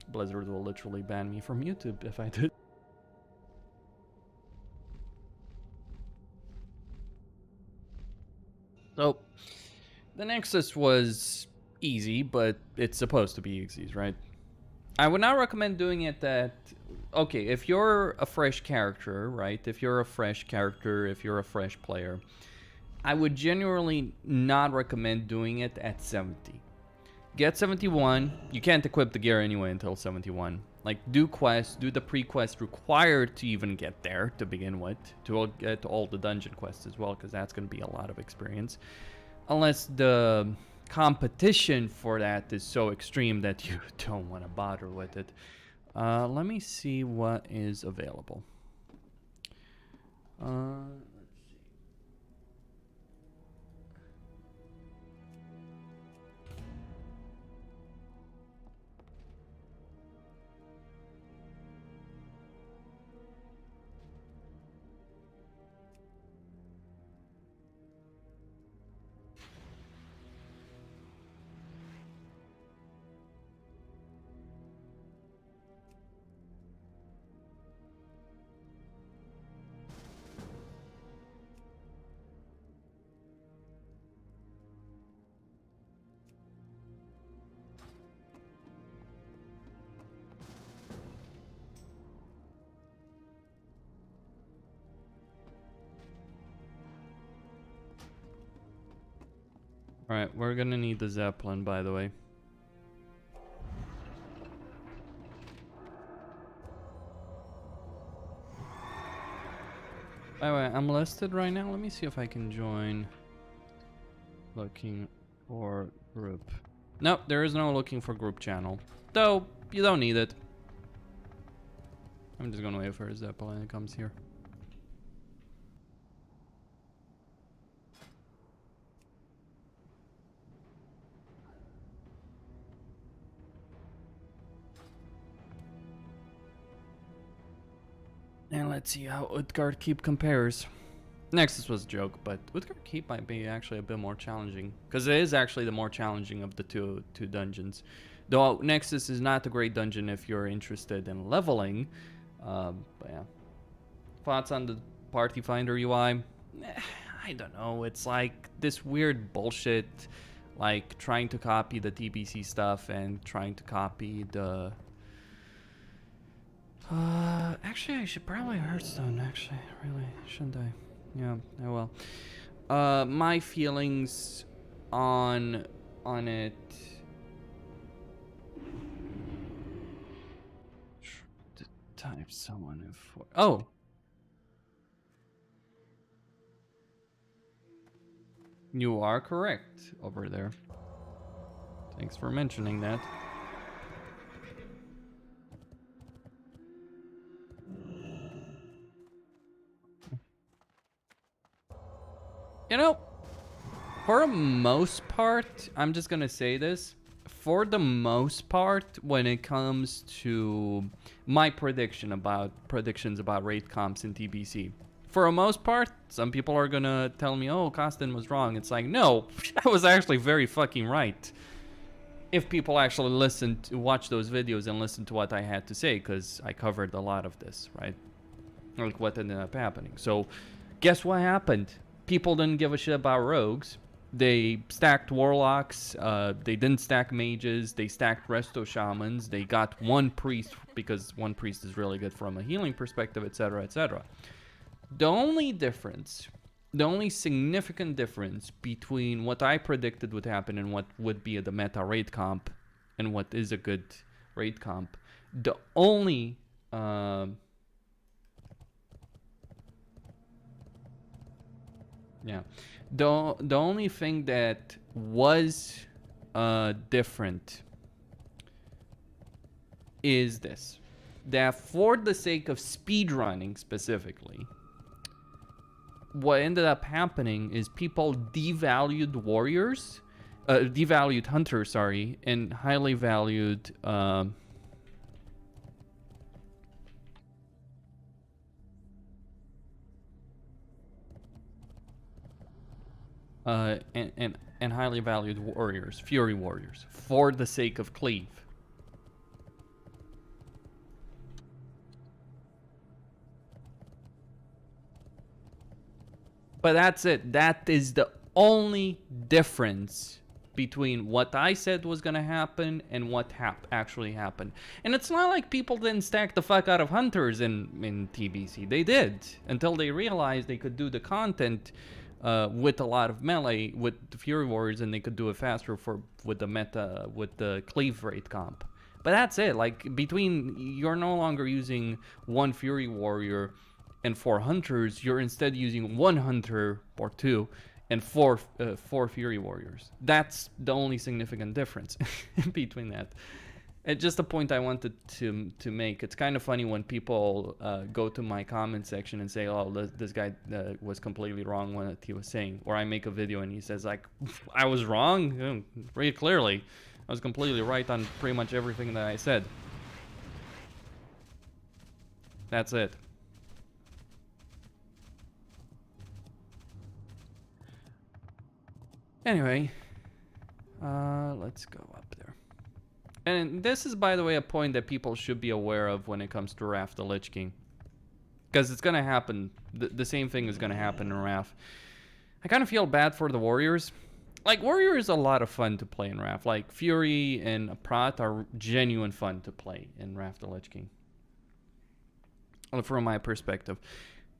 Blizzard will literally ban me from YouTube if I did. So, the Nexus was easy, but it's supposed to be easy, right? I would not recommend doing it that... Okay, if you're a fresh character, right? If you're a fresh character, if you're a fresh player, I would genuinely not recommend doing it at 70. Get 71. You can't equip the gear anyway until 71. Like, do quests, do the pre-quest required to even get there to begin with. To get all the dungeon quests as well, because that's going to be a lot of experience. Unless the competition for that is so extreme that you don't want to bother with it. Let me see what is available. Let's see. Alright, we're gonna need the Zeppelin, by the way. By the way, I'm listed right now. Let me see if I can join. Looking for group. Nope, there is no looking for group channel. Though, you don't need it. I'm just gonna wait for a Zeppelin that comes here. And let's see how Utgard Keep compares. Nexus was a joke, but Utgard Keep might be actually a bit more challenging. Because it is actually the more challenging of the two dungeons. Though Nexus is not a great dungeon if you're interested in leveling. But yeah. Thoughts on the Party Finder UI? I don't know. It's like this weird bullshit. Like trying to copy the TBC stuff and trying to copy the... actually, I should probably Hearthstone, actually. Really, shouldn't I? Yeah, I will. My feelings on it... Type someone in for... Oh! You are correct over there. Thanks for mentioning that. You know, for the most part, I'm just gonna say this. For the most part, when it comes to my predictions about raid comps in TBC, for the most part, some people are gonna tell me, oh, Costin was wrong. It's like, no, I was actually very fucking right. If people actually watch those videos and listen to what I had to say, because I covered a lot of this, right? Like what ended up happening. So, guess what happened? People didn't give a shit about rogues. They stacked warlocks. They didn't stack mages. They stacked resto shamans. They got one priest because one priest is really good from a healing perspective, etc., etc. The only difference, the only significant difference between what I predicted would happen and what would be the meta raid comp and what is a good raid comp, the only the only thing that was different is this. That for the sake of speedrunning specifically, what ended up happening is people devalued warriors, devalued hunters, sorry, and highly valued and highly valued warriors, fury warriors, for the sake of cleave. But that's it. That is the only difference between what I said was gonna happen and what actually happened. And it's not like people didn't stack the fuck out of hunters in TBC. They did, until they realized they could do the content with a lot of melee with the Fury Warriors, and they could do it faster with the cleave rate comp. But that's it. Like, you're no longer using one Fury Warrior and 4 hunters. You're instead using 1 hunter or 2 and 4 Fury Warriors. That's the only significant difference between that. It's just a point I wanted to make. It's kind of funny when people go to my comment section and say, oh, this guy was completely wrong what he was saying. Or I make a video and he says, like, I was wrong? Pretty clearly. I was completely right on pretty much everything that I said. That's it. Anyway, let's go up there. And this is, by the way, a point that people should be aware of when it comes to Wrath the Lich King. Because it's going to happen. The same thing is going to happen in Wrath. I kind of feel bad for the warriors. Like, warrior is a lot of fun to play in Wrath. Like, Fury and Prat are genuine fun to play in Wrath the Lich King. From my perspective.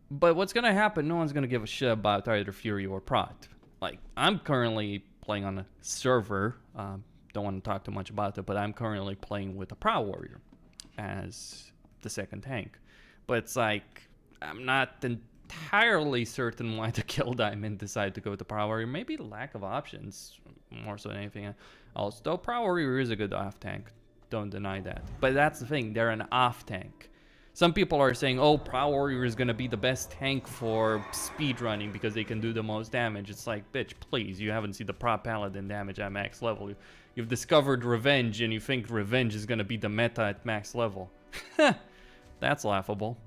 But what's going to happen, no one's going to give a shit about either Fury or Prat. Like, I'm currently playing on a server. Don't want to talk too much about it, but I'm currently playing with a Prow Warrior as the second tank. But it's like, I'm not entirely certain why the kill diamond decided to go with the Prow Warrior. Maybe lack of options, more so than anything else. Though Prow Warrior is a good off tank, don't deny that. But that's the thing, they're an off tank. Some people are saying, oh, Prow Warrior is going to be the best tank for speedrunning because they can do the most damage. It's like, bitch, please, you haven't seen the Paladin damage at max level. You've discovered Revenge and you think Revenge is going to be the meta at max level. That's laughable.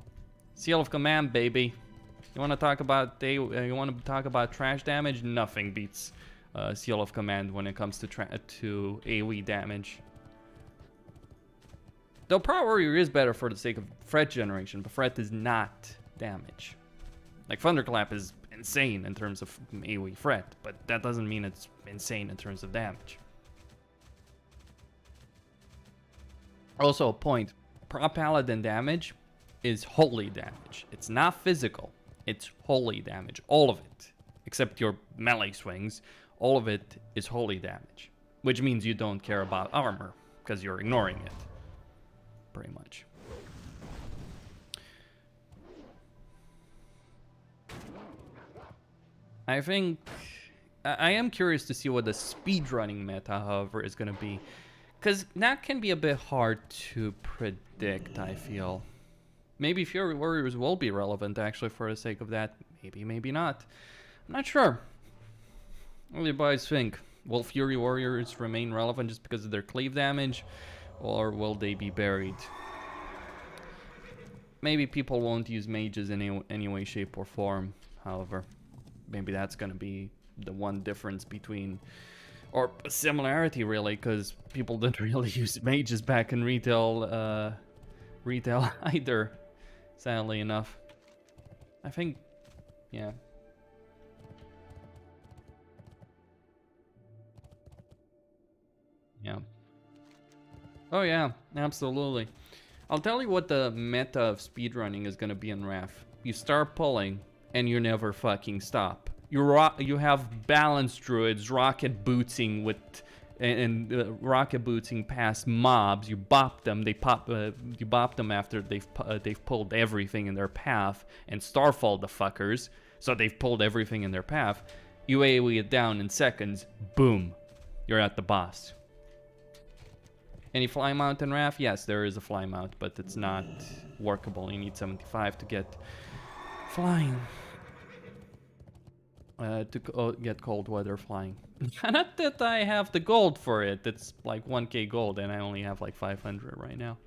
Seal of Command, baby. You want to talk about trash damage? Nothing beats Seal of Command when it comes to AoE damage. Though Prow Warrior is better for the sake of threat generation, but threat is not damage. Like Thunderclap is insane in terms of AoE threat, but that doesn't mean it's insane in terms of damage. Also a point, Paladin damage is holy damage. It's not physical, it's holy damage. All of it, except your melee swings, all of it is holy damage. Which means you don't care about armor, because you're ignoring it. Pretty much. I think I am curious to see what the speedrunning meta, however, is going to be, because that can be a bit hard to predict. I feel maybe Fury Warriors will be relevant actually for the sake of that. Maybe not. I'm not sure. What do you guys think? Will Fury Warriors remain relevant just because of their cleave damage? Or will they be buried? Maybe people won't use mages in any way, shape, or form. However, maybe that's going to be the one difference between, or a similarity really, because people didn't really use mages back in retail either, sadly enough. I think, yeah. Yeah. Oh yeah, absolutely. I'll tell you what the meta of speedrunning is gonna be in Wrath. You start pulling, and you never fucking stop. You have balance druids rocket bootsing with, rocket bootsing past mobs. You bop them, they pop. You bop them after they've pulled everything in their path, and starfall the fuckers. So they've pulled everything in their path. You AoE it down in seconds. Boom, you're at the boss. Any fly mount in Wrath? Yes, there is a fly mount, but it's not workable. You need 75 to get flying. To get cold weather flying. Not that I have the gold for it. It's like 1k gold, and I only have like 500 right now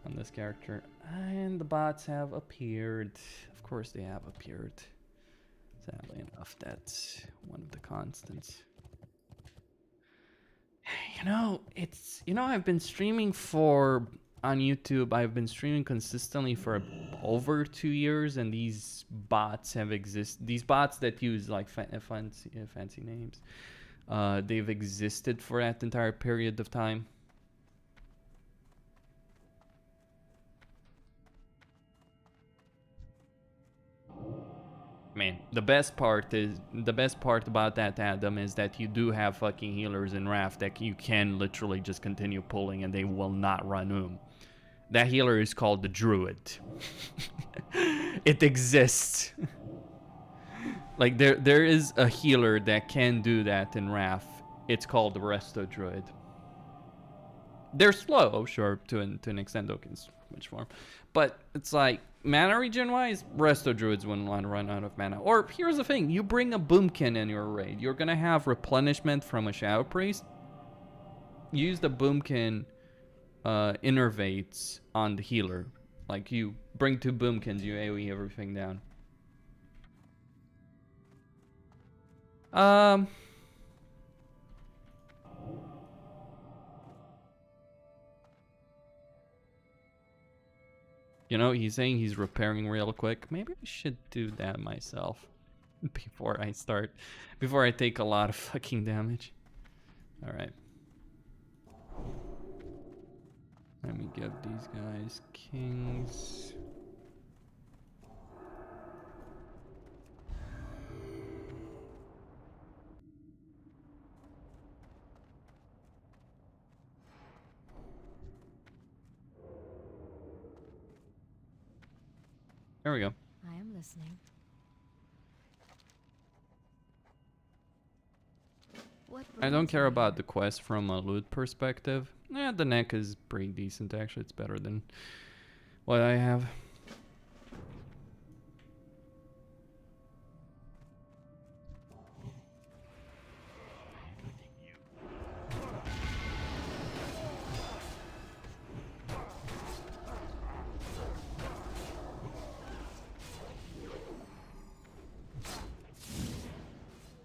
on this character. And the bots have appeared. Of course they have appeared. Sadly enough, that's one of the constants. I've been streaming on YouTube. I've been streaming consistently for over 2 years, and these bots have existed. These bots that use like fancy names, they've existed for that entire period of time. Man, the best part about that, Adam, is that you do have fucking healers in Wrath that you can literally just continue pulling and they will not run That healer is called the Druid. It exists. Like there is a healer that can do that in Wrath. It's called the Resto Druid. They're slow, sure, to an extent, though, in much form. But it's like, mana regen wise, Resto Druids wouldn't want to run out of mana. Or here's the thing, you bring a Boomkin in your raid, you're gonna have replenishment from a Shadow Priest. Use the Boomkin innervates on the healer. Like, you bring 2 Boomkins, you AoE everything down. You know, he's saying he's repairing real quick. Maybe I should do that myself before I take a lot of fucking damage. All right. Let me give these guys kings. There we go. I am listening. What I don't brings care you about here? the quest from a loot perspective. The neck is pretty decent actually. It's better than what I have.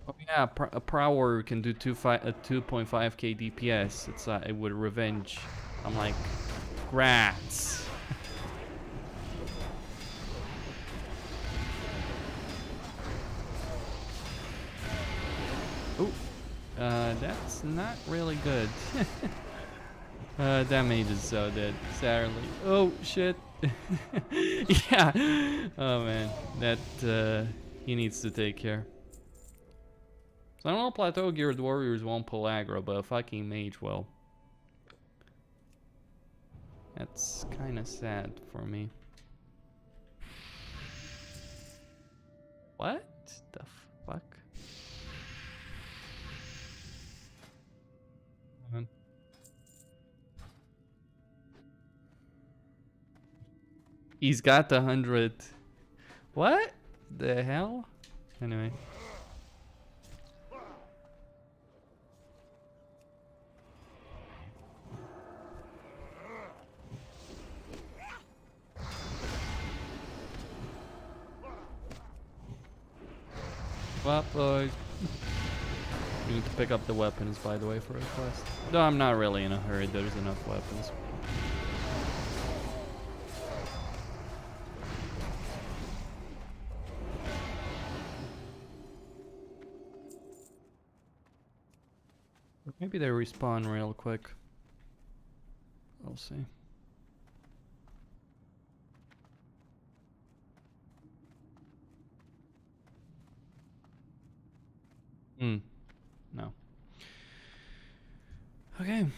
Oh yeah, a Prower can do 2.5k DPS. It's it would revenge. I'm like, grats. Ooh, that's not really good. That mage is so dead, sadly. Oh shit. Yeah. Oh man, that he needs to take care. So I don't know, plateau geared warriors won't pull aggro, but a fucking mage will. That's kind of sad for me. What the fuck? Hold on. He's got the 100. What the hell? Anyway. Well, boys. You need to pick up the weapons, by the way, for a quest. No, I'm not really in a hurry. There's enough weapons. Maybe they respawn real quick. We'll see. No. Okay. You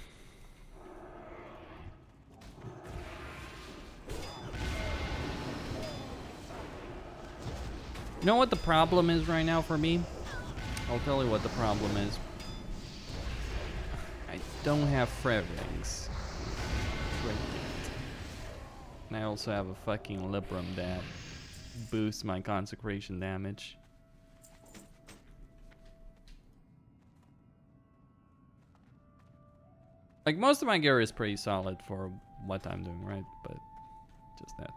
know what the problem is right now for me? I'll tell you what the problem is. I don't have Fred rings. And I also have a fucking Lorem that boosts my consecration damage. Like, most of my gear is pretty solid for what I'm doing, right? But just that.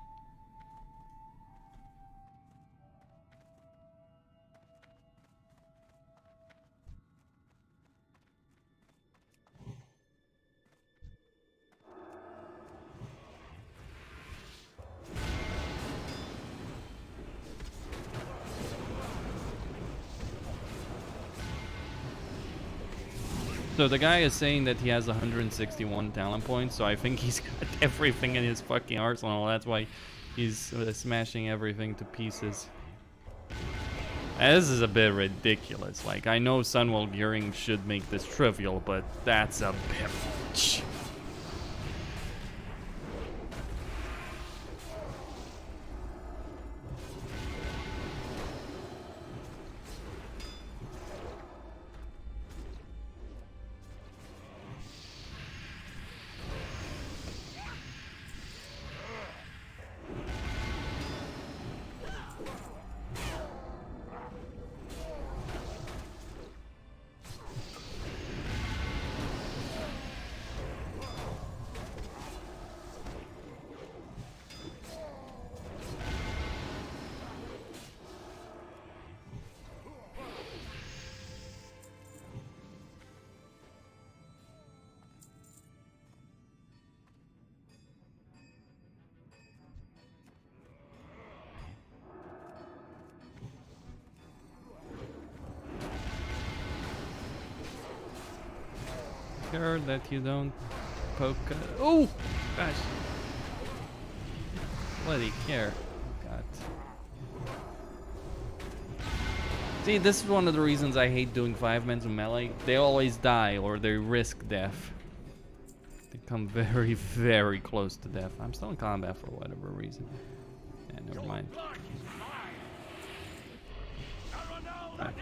So the guy is saying that he has 161 talent points, so I think he's got everything in his fucking arsenal. That's why he's smashing everything to pieces. This is a bit ridiculous. Like, I know Sunwell gearing should make this trivial, but that's a bit much. Sure that you don't poke. Oh, gosh. Bloody care. God. See, this is one of the reasons I hate doing 5-men to melee. They always die or they risk death. They come very, very close to death. I'm still in combat for whatever reason. And never mind. Right.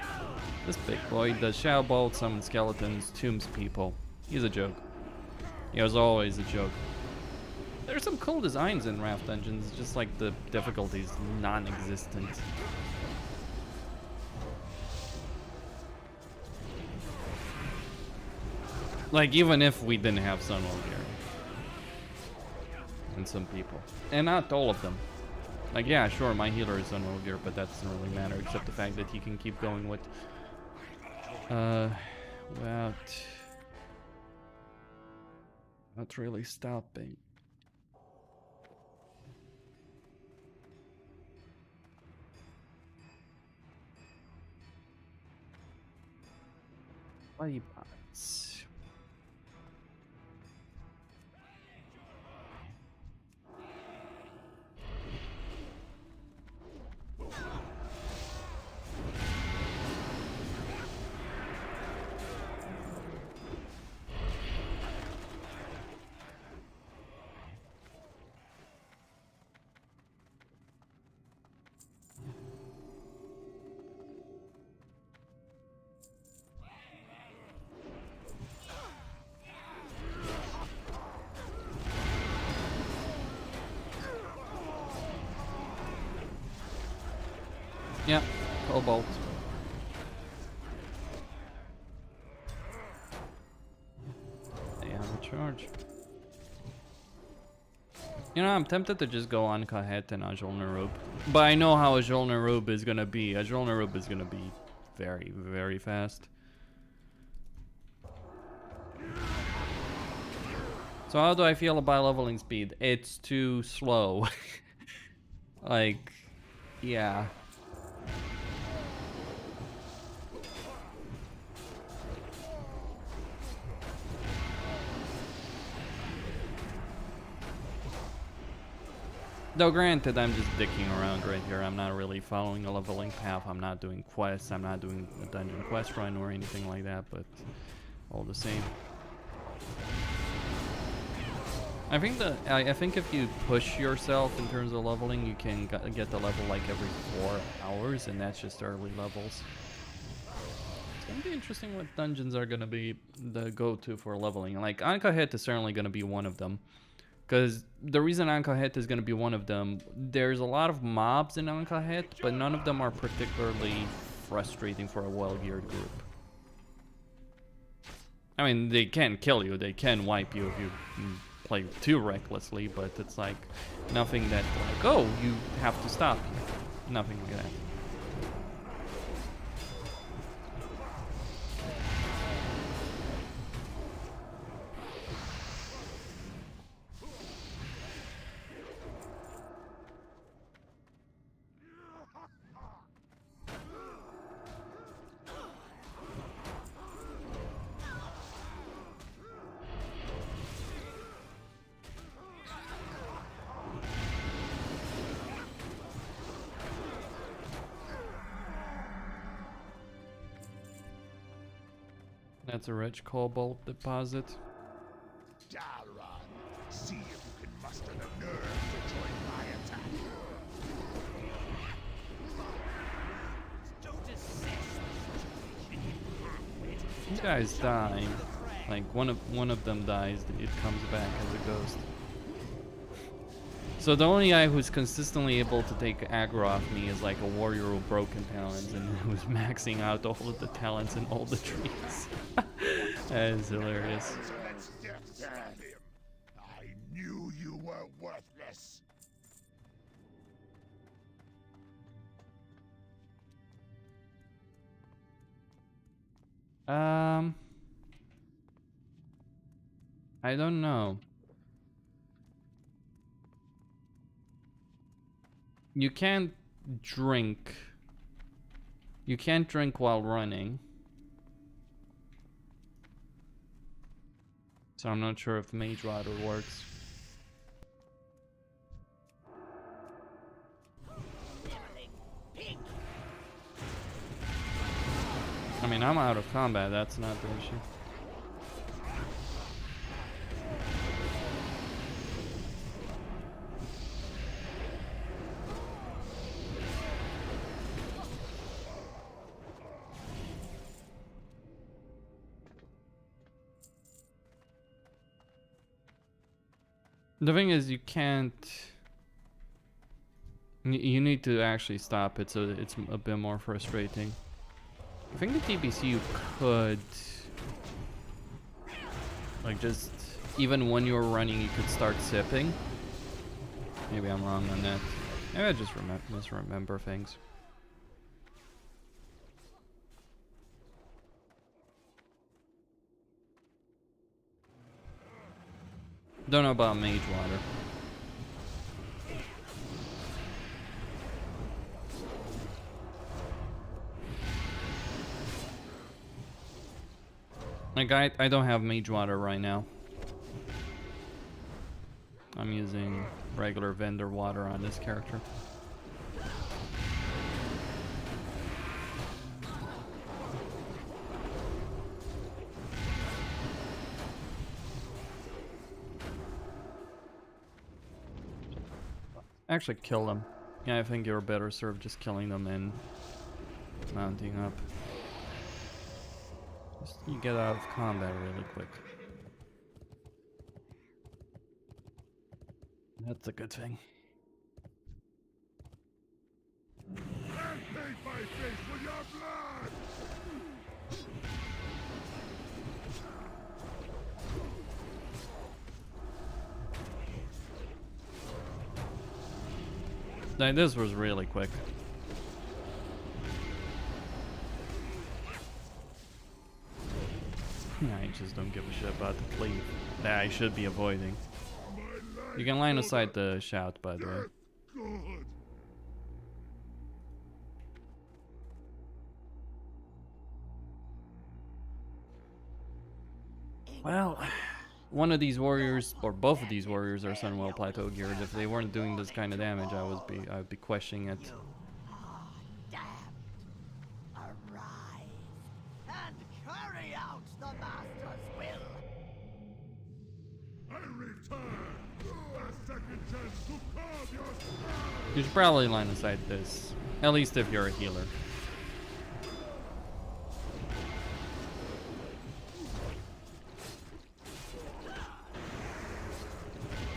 This big boy does shadow bolt, summon skeletons, tombs people. He's a joke. He was always a joke. There's some cool designs in Wrath dungeons, just like the difficulty's non-existent. Like, even if we didn't have Sun here. And some people. And not all of them. Like, yeah, sure, my healer is on gear, but that doesn't really matter, except the fact that he can keep going with... without really stopping. Bloody bots. Yeah, Cobalt. They have a charge. You know, I'm tempted to just go on Kahet and Ajol Narub. But I know how Ajol Narub is gonna be. Ajol Narub is gonna be very, very fast. So how do I feel about leveling speed? It's too slow. Like, yeah. Though granted, I'm just dicking around right here. I'm not really following a leveling path. I'm not doing quests. I'm not doing a dungeon quest run or anything like that, but all the same. I think if you push yourself in terms of leveling, you can get the level like every 4 hours, and that's just early levels. It's gonna be interesting what dungeons are gonna be the go-to for leveling. Like Ankahet is certainly gonna be one of them. Because the reason Ankahet is going to be one of them, there's a lot of mobs in Ankahet, but none of them are particularly frustrating for a well-geared group. I mean, they can kill you, they can wipe you if you play too recklessly, but it's like nothing that like, oh, you have to stop you. Nothing like that. That's a rich cobalt deposit. See if you can muster the nerve to join my attack. You guys die. Like one of them dies, it comes back as a ghost. So the only guy who's consistently able to take aggro off me is like a warrior with broken talents and who's maxing out all of the talents in all the trees. That is hilarious. I knew you were worthless. I don't know. You can't drink. You can't drink while running. So I'm not sure if Mage Rider works. I mean, I'm out of combat, that's not the issue. The thing is, you can't. You need to actually stop it, so it's a bit more frustrating. I think the TBC you could, like, just even when you're running, you could start sipping. Maybe I'm wrong on that. Maybe I just misremember things. Don't know about mage water. Like, I don't have mage water right now. I'm using regular vendor water on this character. Actually kill them. Yeah, I think you're better served just killing them and mounting up. Just you get out of combat really quick. That's a good thing. And paint my face with your blood! Like, this was really quick. I just don't give a shit about the cleave that I should be avoiding. You can line aside the shout, by the way. Good. Well, one of these warriors, or both of these warriors, are Sunwell Plateau geared. If they weren't doing this kind of damage, I would be questioning it. Damned. Arise and carry out the Master's will. I return. A second chance to carve your skull. You should probably line aside this, at least if you're a healer.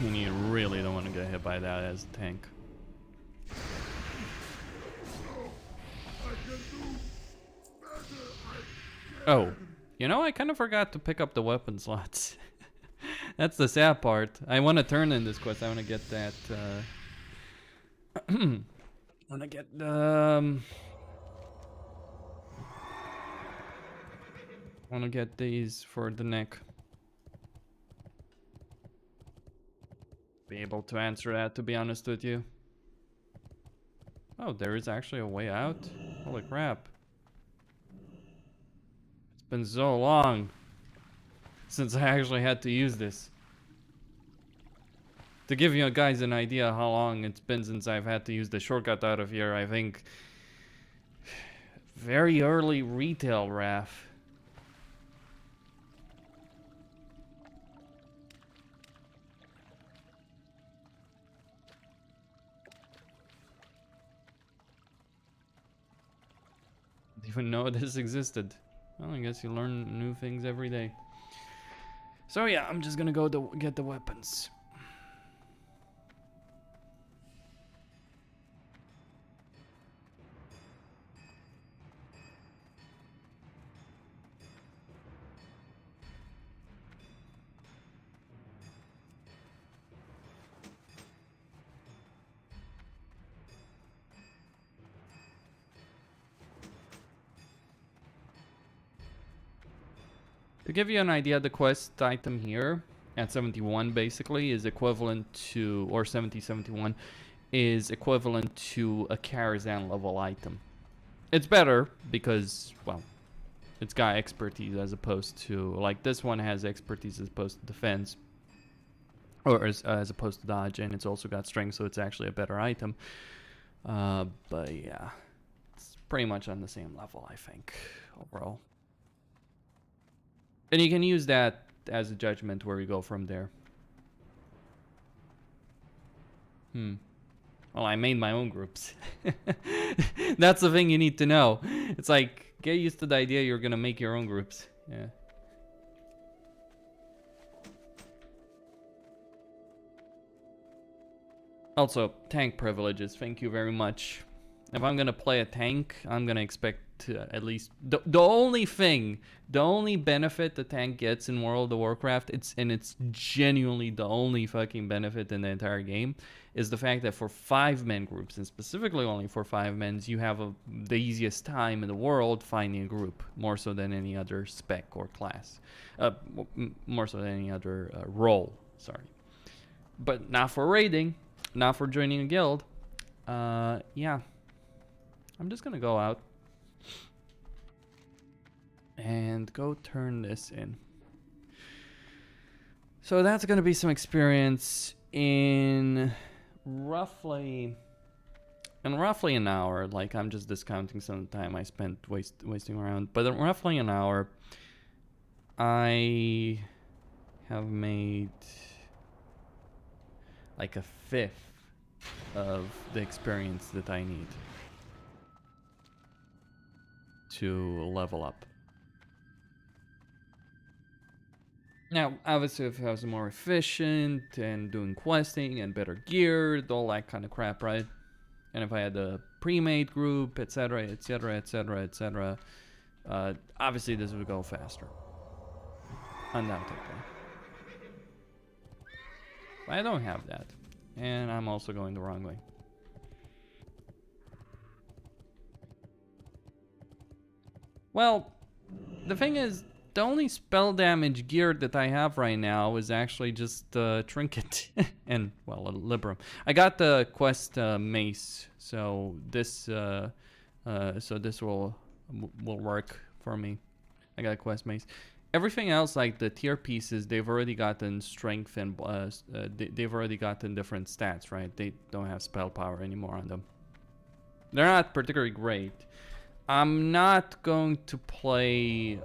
And you really don't want to get hit by that as a tank. Oh, you know, I kind of forgot to pick up the weapon slots. That's the sad part. I want to turn in this quest. I want to get that. Want to get want to get these for the neck. Be able to answer that, to be honest with you. Oh, there is actually a way out? Holy crap. It's been so long since I actually had to use this. To give you guys an idea how long it's been since I've had to use the shortcut out of here, I think very early retail Wrath. Even know this existed. Well, I guess you learn new things every day. So yeah, I'm just gonna go get the weapons. To give you an idea, the quest item here at 71 basically is equivalent to, or 70-71 is equivalent to a Karazhan level item. It's better because, well, it's got expertise as opposed to, like this one has expertise as opposed to defense, or as opposed to dodge, and it's also got strength, so it's actually a better item. But yeah, it's pretty much on the same level, I think, overall. And you can use that as a judgment where you go from there. Well, I made my own groups. That's the thing you need to know. It's like, get used to the idea you're gonna make your own groups. Yeah. Also, tank privileges, thank you very much. If I'm gonna play a tank, I'm gonna expect to at least... The only benefit the tank gets in World of Warcraft, it's genuinely the only fucking benefit in the entire game, is the fact that for 5-man groups, and specifically only for 5-men, you have the easiest time in the world finding a group, more so than any other spec or class. More so than any other role, sorry. But not for raiding, not for joining a guild. Yeah. I'm just gonna go out and go turn this in. So that's gonna be some experience in roughly an hour. Like, I'm just discounting some of the time I spent wasting around, but in roughly an hour I have made like a fifth of the experience that I need to level up. Now, obviously, if I was more efficient and doing questing and better geared, all that kind of crap, right? And if I had a pre-made group, etc., etc., etc., etc., obviously this would go faster. Undoubtedly. But I don't have that. And I'm also going the wrong way. Well, the thing is, the only spell damage gear that I have right now is actually just Trinket and, well, a Librum. I got the quest mace, so this will work for me. I got a quest mace. Everything else, like the tier pieces, they've already gotten strength and they've already gotten different stats, right? They don't have spell power anymore on them. They're not particularly great. I'm not going to play...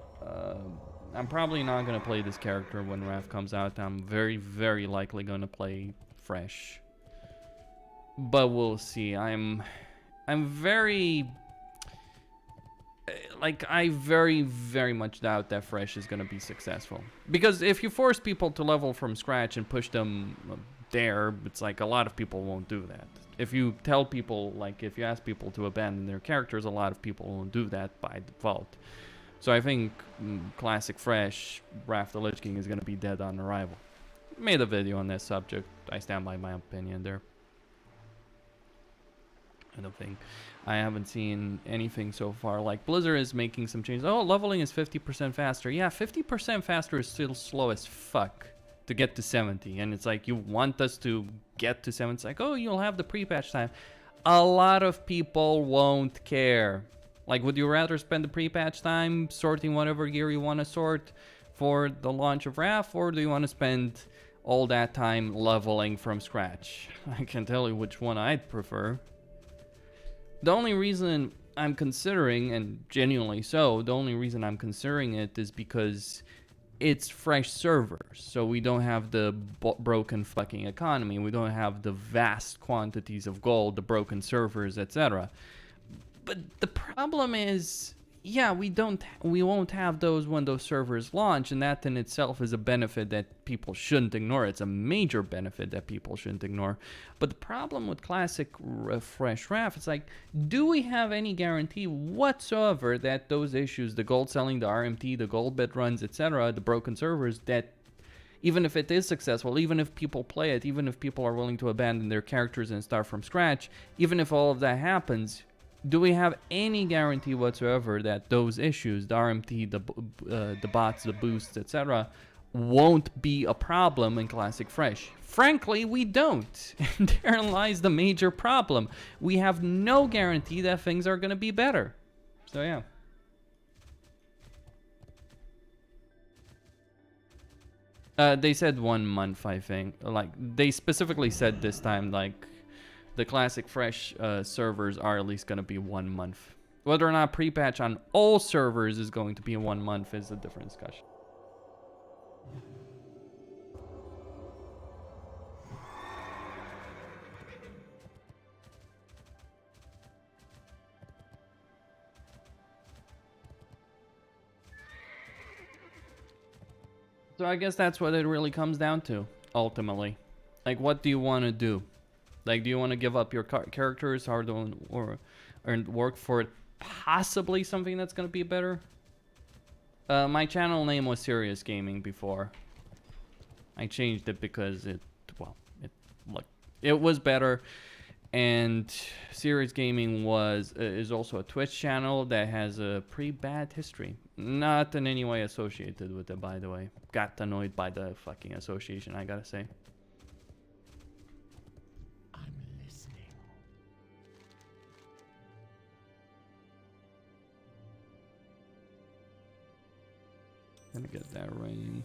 I'm probably not going to play this character when Wrath comes out. I'm very, very likely going to play Fresh. But we'll see. I'm very... Like, I very, very much doubt that Fresh is going to be successful. Because if you force people to level from scratch and push them there, it's like a lot of people won't do that. If you tell people, like, if you ask people to abandon their characters, a lot of people won't do that by default. So I think Classic Fresh, Wrath the Lich King is going to be dead on arrival. Made a video on this subject. I stand by my opinion there. I haven't seen anything so far. Like, Blizzard is making some changes. Oh, leveling is 50% faster. Yeah, 50% faster is still slow as fuck to get to 70. And it's like, you want us to get to 70. It's like, oh, you'll have the pre-patch time. A lot of people won't care. Like, would you rather spend the pre-patch time sorting whatever gear you want to sort for the launch of Wrath, or do you want to spend all that time leveling from scratch? I can tell you which one I'd prefer. The only reason I'm considering, and genuinely so, the only reason I'm considering it is because it's fresh servers. So we don't have the broken fucking economy. We don't have the vast quantities of gold, the broken servers, etc. But the problem is, yeah, we won't have those when those servers launch, and that in itself is a benefit that people shouldn't ignore. It's a major benefit that people shouldn't ignore. But the problem with Classic Fresh Wrath, it's like, do we have any guarantee whatsoever that those issues, the gold selling, the RMT, the gold bid runs, etc., the broken servers, that even if it is successful, even if people play it, even if people are willing to abandon their characters and start from scratch, even if all of that happens, do we have any guarantee whatsoever that those issues, the RMT, the bots, the boosts, etc., won't be a problem in Classic Fresh? Frankly, we don't. And therein lies the major problem. We have no guarantee that things are going to be better. So, yeah. They said 1 month, I think. Like, they specifically said this time, like, the Classic Fresh servers are at least going to be 1 month. Whether or not pre-patch on all servers is going to be 1 month is a different discussion. So I guess that's what it really comes down to, ultimately. Like, what do you want to do? Like, do you want to give up your characters hard or work for possibly something that's gonna be better? My channel name was Serious Gaming before. I changed it because it was better, and Serious Gaming is also a Twitch channel that has a pretty bad history. Not in any way associated with it, by the way. Got annoyed by the fucking association, I gotta say. I'm listening. Gonna get that ring.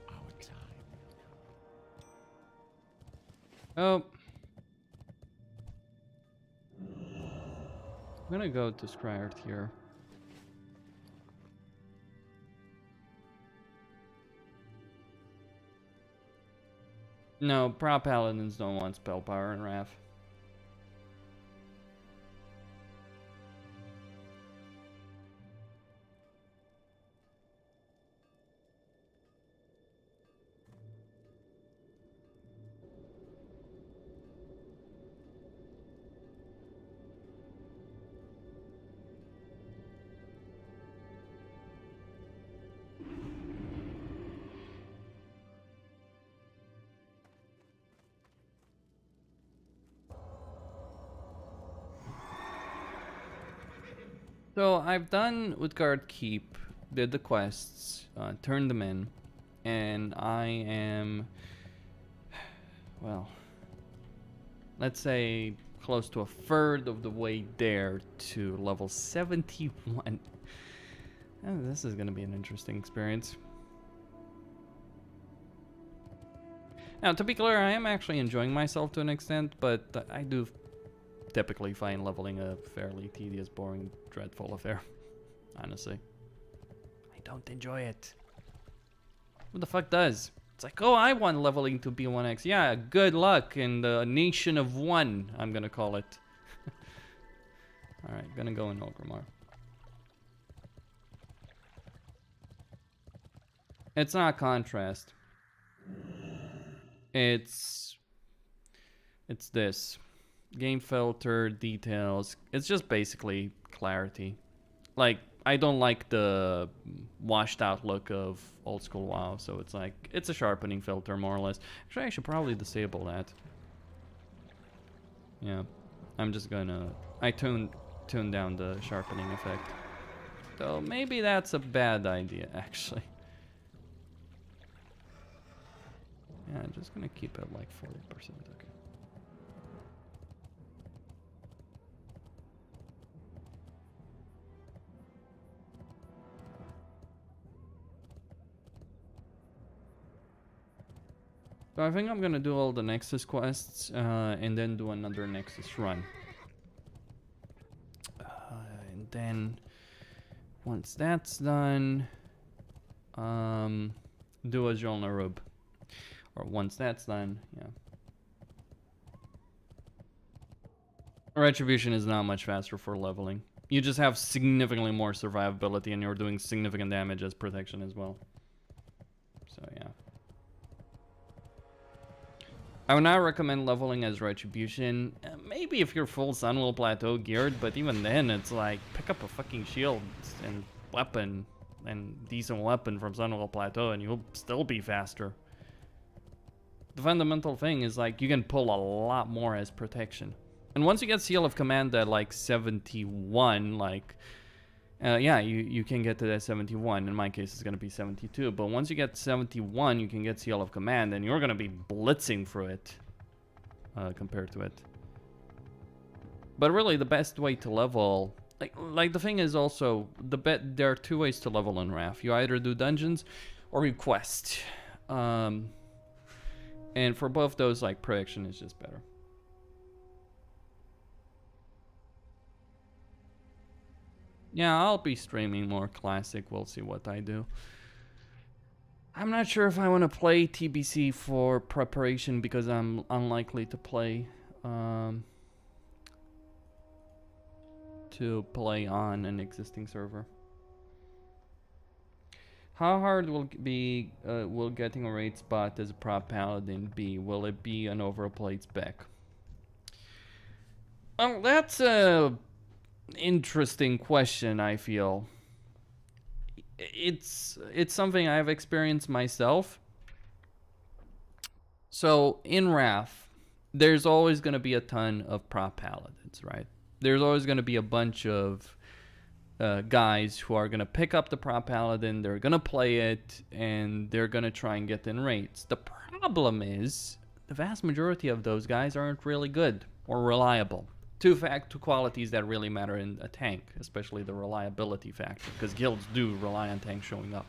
Our time. Oh. I'm gonna go to Scryart here. No, prop paladins don't want spell power in Wrath. So I've done Utgard Keep, did the quests, turned them in, and I am, well, let's say close to a third of the way there to level 71. Oh, this is gonna be an interesting experience. Now, to be clear, I am actually enjoying myself to an extent, but I do typically find leveling a fairly tedious, boring, dreadful affair. Honestly. I don't enjoy it. Who the fuck does? It's like, oh, I want leveling to be 1x. Yeah, good luck in the nation of one, I'm gonna call it. Alright, gonna go in Orgrimmar. It's not contrast. It's this. Game filter, details. It's just basically clarity. Like, I don't like the washed out look of old school WoW, so it's like, it's a sharpening filter more or less. Actually, I should probably disable that. Yeah, I'm just gonna, I tuned down the sharpening effect. So maybe that's a bad idea, actually. Yeah, I'm just gonna keep it like 40%, okay. So I think I'm gonna do all the Nexus quests and then do another Nexus run. And then once that's done, do a Jolnarub. Or once that's done, yeah. Retribution is not much faster for leveling. You just have significantly more survivability and you're doing significant damage as protection as well. So yeah. I would not recommend leveling as Retribution. Maybe if you're full Sunwell Plateau geared, but even then it's like, pick up a fucking shield and weapon and decent weapon from Sunwell Plateau and you'll still be faster. The fundamental thing is like, you can pull a lot more as protection. And once you get Seal of Command at like 71, like, yeah, you can get to that 71. In my case, it's going to be 72. But once you get 71, you can get Seal of Command, and you're going to be blitzing through it compared to it. But really, the best way to level... Like the thing is also, there are two ways to level in Wrath. You either do dungeons or you quest. And for both those, like, protection is just better. Yeah, I'll be streaming more Classic. We'll see what I do. I'm not sure if I want to play TBC for preparation because I'm unlikely to play on an existing server. How hard will getting a raid spot as a prop paladin be? Will it be an overplayed spec? Well, that's a interesting question, I feel. It's something I've experienced myself. So in Wrath, there's always going to be a ton of prop paladins, right? There's always going to be a bunch of guys who are going to pick up the prop paladin, they're going to play it, and they're going to try and get in raids. The problem is, the vast majority of those guys aren't really good or reliable. Two qualities that really matter in a tank, especially the reliability factor, because guilds do rely on tanks showing up.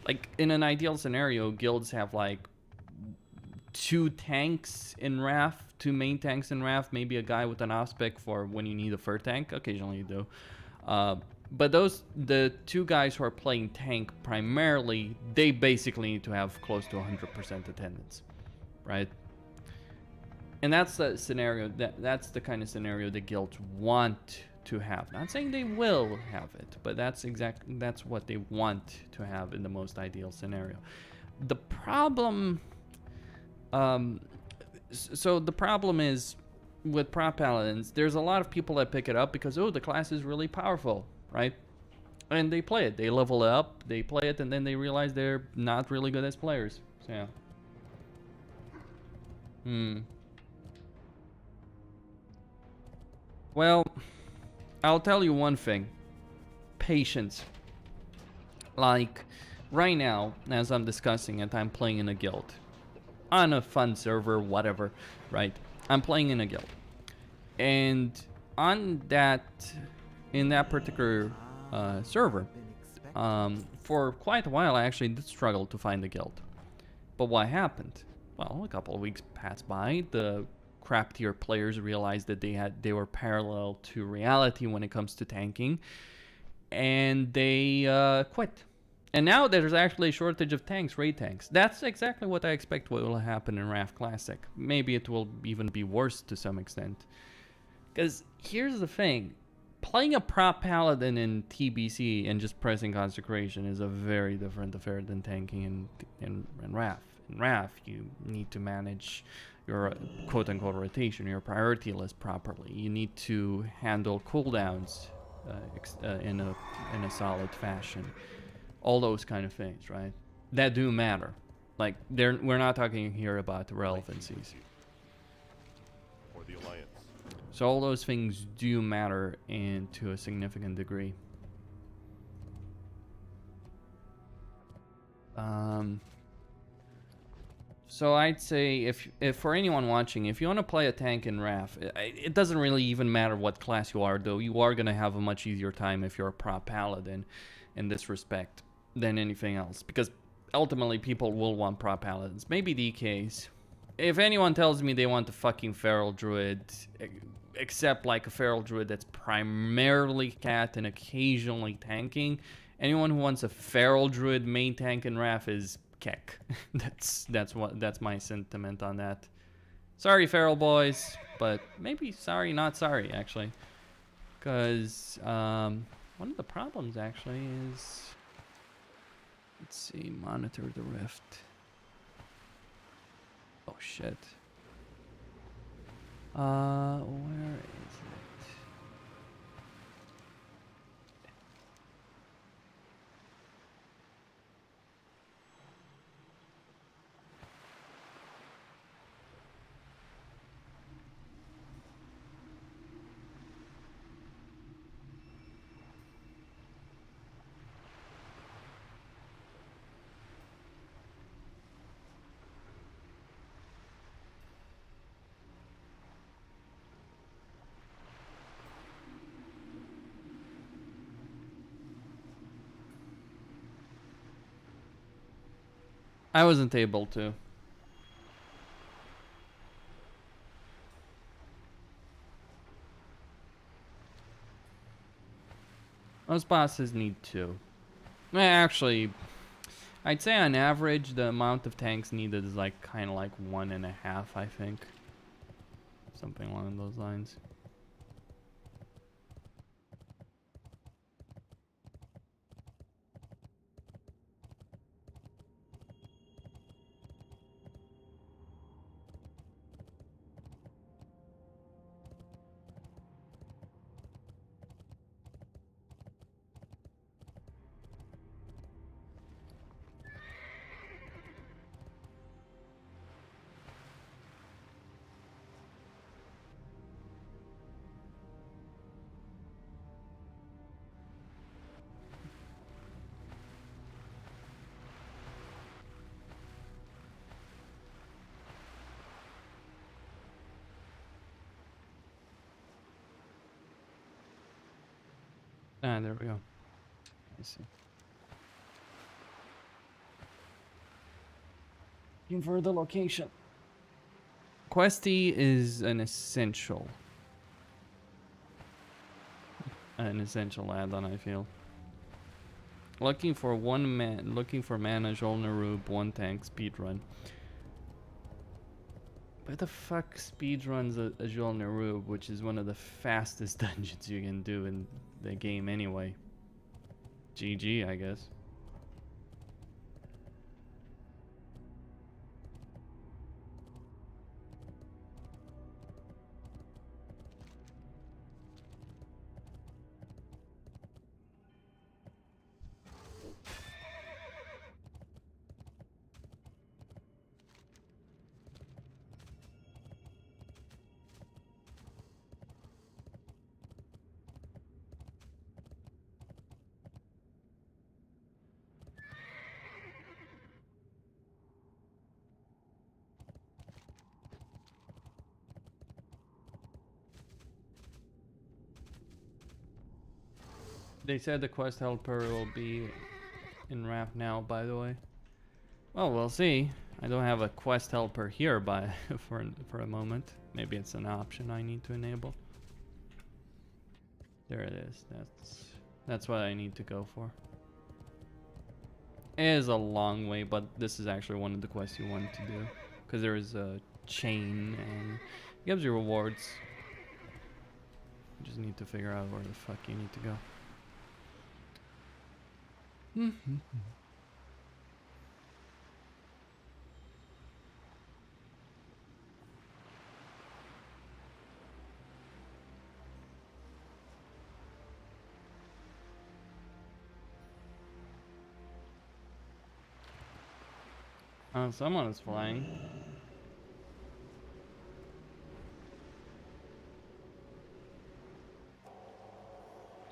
Like, in an ideal scenario, guilds have like 2 tanks in Wrath, 2 main tanks in Wrath, maybe a guy with an off-spec for when you need a fur tank. Occasionally you do. But the 2 guys who are playing tank primarily, they basically need to have close to 100% attendance, right? And that's the scenario, that's the kind of scenario the guilds want to have. Not saying they will have it, but that's what they want to have in the most ideal scenario. The problem, so the problem is with prop paladins, there's a lot of people that pick it up because, oh, the class is really powerful, right? And they play it, they level it up, they play it, and then they realize they're not really good as players. So yeah. Well, I'll tell you one thing. Patience. Like, right now, as I'm discussing it, I'm playing in a guild. On a fun server, whatever, right? I'm playing in a guild. And on that, in that particular server, for quite a while, I actually did struggle to find a guild. But what happened? Well, a couple of weeks passed by, the crap tier players realized that they were parallel to reality when it comes to tanking, and they quit. And now there's actually a shortage of tanks, raid tanks. That's exactly what I expect will happen in Wrath Classic. Maybe it will even be worse to some extent. Because here's the thing, playing a prop paladin in TBC and just pressing consecration is a very different affair than tanking in Wrath. In Wrath, you need to manage your quote-unquote rotation, your priority list properly. You need to handle cooldowns in a solid fashion. All those kind of things, right? That do matter. Like, we're not talking here about relevancies. Or the Alliance. So all those things do matter, and to a significant degree. So I'd say, if for anyone watching, if you want to play a tank in Wrath, it doesn't really even matter what class you are, though. You are going to have a much easier time if you're a prop paladin in this respect than anything else, because ultimately people will want prop paladins. Maybe DKs. If anyone tells me they want a fucking feral druid, except like a feral druid that's primarily cat and occasionally tanking, anyone who wants a feral druid main tank in Wrath is keck. that's my sentiment on that. Sorry, feral boys, but maybe sorry, not sorry, actually, because one of the problems actually is, let's see, monitor the rift. Oh shit. Where is it? I wasn't able to. Most bosses need 2. Actually, I'd say on average the amount of tanks needed is like kind of like 1.5, I think. Something along those lines. Ah, there we go. I see. Looking for the location. Questy is an essential. An essential add-on, I feel. Looking for mana, Jol Narub, 1 tank, speedrun. Where the fuck speedruns a Jol Narub, which is one of the fastest dungeons you can do in the game anyway? GG, I guess. They said the quest helper will be in Wrath now, by the way. Well, we'll see. I don't have a quest helper here for a moment. Maybe it's an option I need to enable. There it is. That's what I need to go for. It is a long way, but this is actually one of the quests you want to do, because there is a chain and it gives you rewards. You just need to figure out where the fuck you need to go. Someone is flying.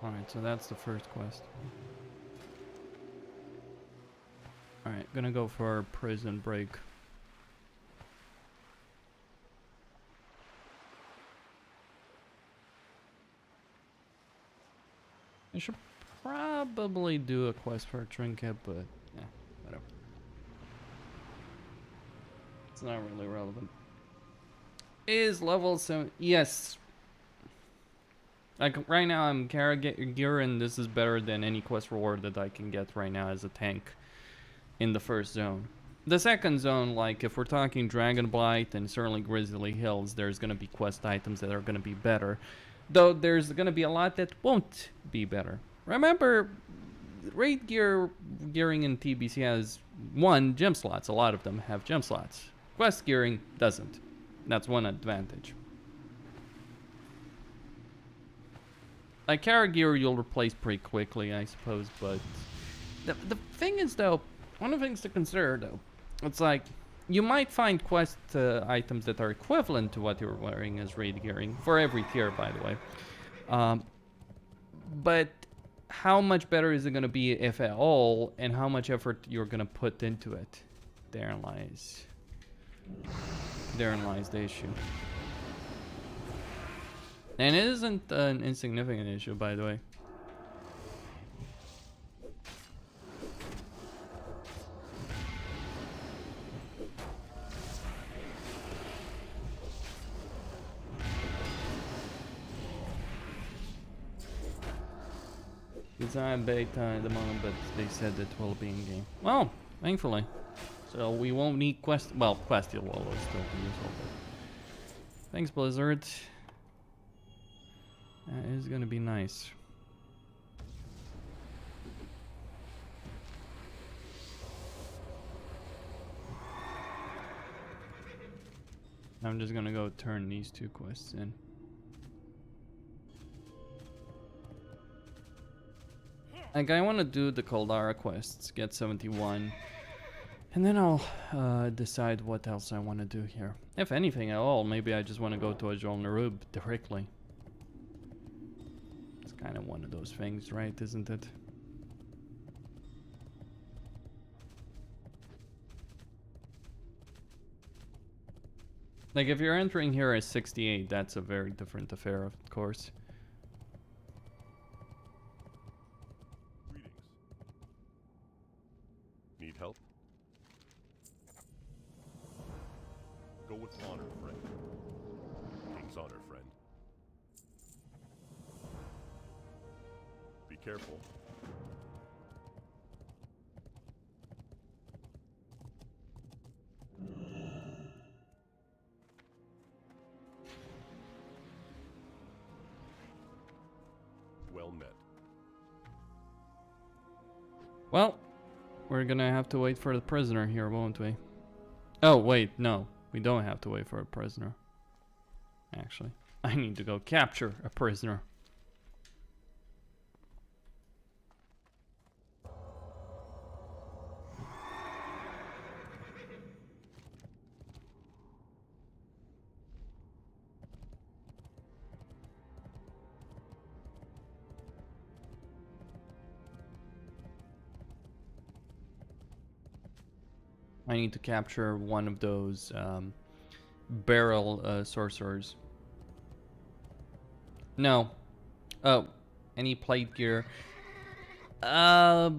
Alright, so that's the first quest. Alright, gonna go for prison break. I should probably do a quest for a trinket, but yeah, whatever. It's not really relevant. Is level 7? Yes. Like right now I'm gear and this is better than any quest reward that I can get right now as a tank in the first zone. The second zone, like if we're talking Dragon Blight and certainly Grizzly Hills, there's gonna be quest items that are gonna be better. Though there's gonna be a lot that won't be better. Remember, raid gearing in TBC has 1 gem slots. A lot of them have gem slots. Quest gearing doesn't. That's one advantage. Like Kara gear you'll replace pretty quickly, I suppose, but the thing is though, one of the things to consider though, it's like you might find quest items that are equivalent to what you're wearing as raid gearing for every tier, by the way. But how much better is it going to be, if at all, and how much effort you're going to put into it? Therein lies the issue. And it isn't an insignificant issue, by the way. It's not beta at the moment, but they said it will be in game. Well, thankfully. So we won't need quest. Well, quest will always still be useful. But thanks, Blizzard. That is gonna be nice. I'm just gonna go turn these 2 quests in. Like, I want to do the Caldara quests, get 71, and then I'll decide what else I want to do here. If anything at all, maybe I just want to go to a Jol Narub directly. It's kind of one of those things, right, isn't it? Like, if you're entering here as 68, that's a very different affair, of course. with honor, friend. King's honor, friend. Be careful. Well met. Well, we're gonna have to wait for the prisoner here, won't we? Oh, wait, no. We don't have to wait for a prisoner. Actually, I need to go capture a prisoner. I need to capture one of those barrel sorcerers. No. Oh, any plate gear? I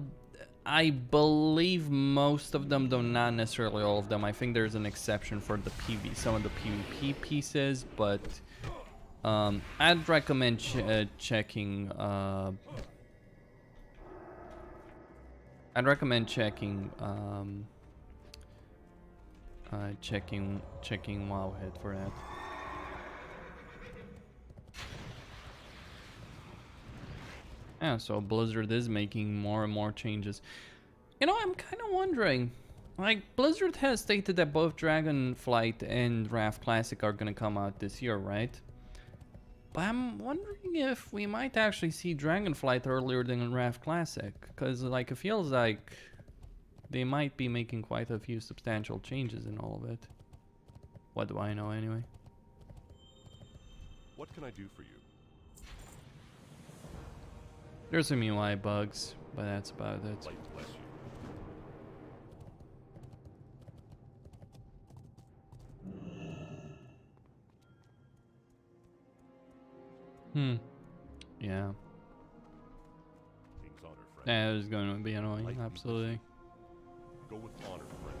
believe most of them, though not necessarily all of them. I think there's an exception for the PV, some of the PvP pieces, but I'd recommend checking. I'd recommend checking. Checking Wowhead for that. Yeah, so Blizzard is making more and more changes. You know, I'm kind of wondering, like, Blizzard has stated that both Dragonflight and Wrath Classic are gonna come out this year, right? But I'm wondering if we might actually see Dragonflight earlier than Wrath Classic, because, like, it feels like they might be making quite a few substantial changes in all of it. What do I know, anyway? What can I do for you? There's some UI bugs, but that's about it. Light bless you. Yeah. King's honor, friend. That is going to be annoying, Light absolutely. Go with honor, friend.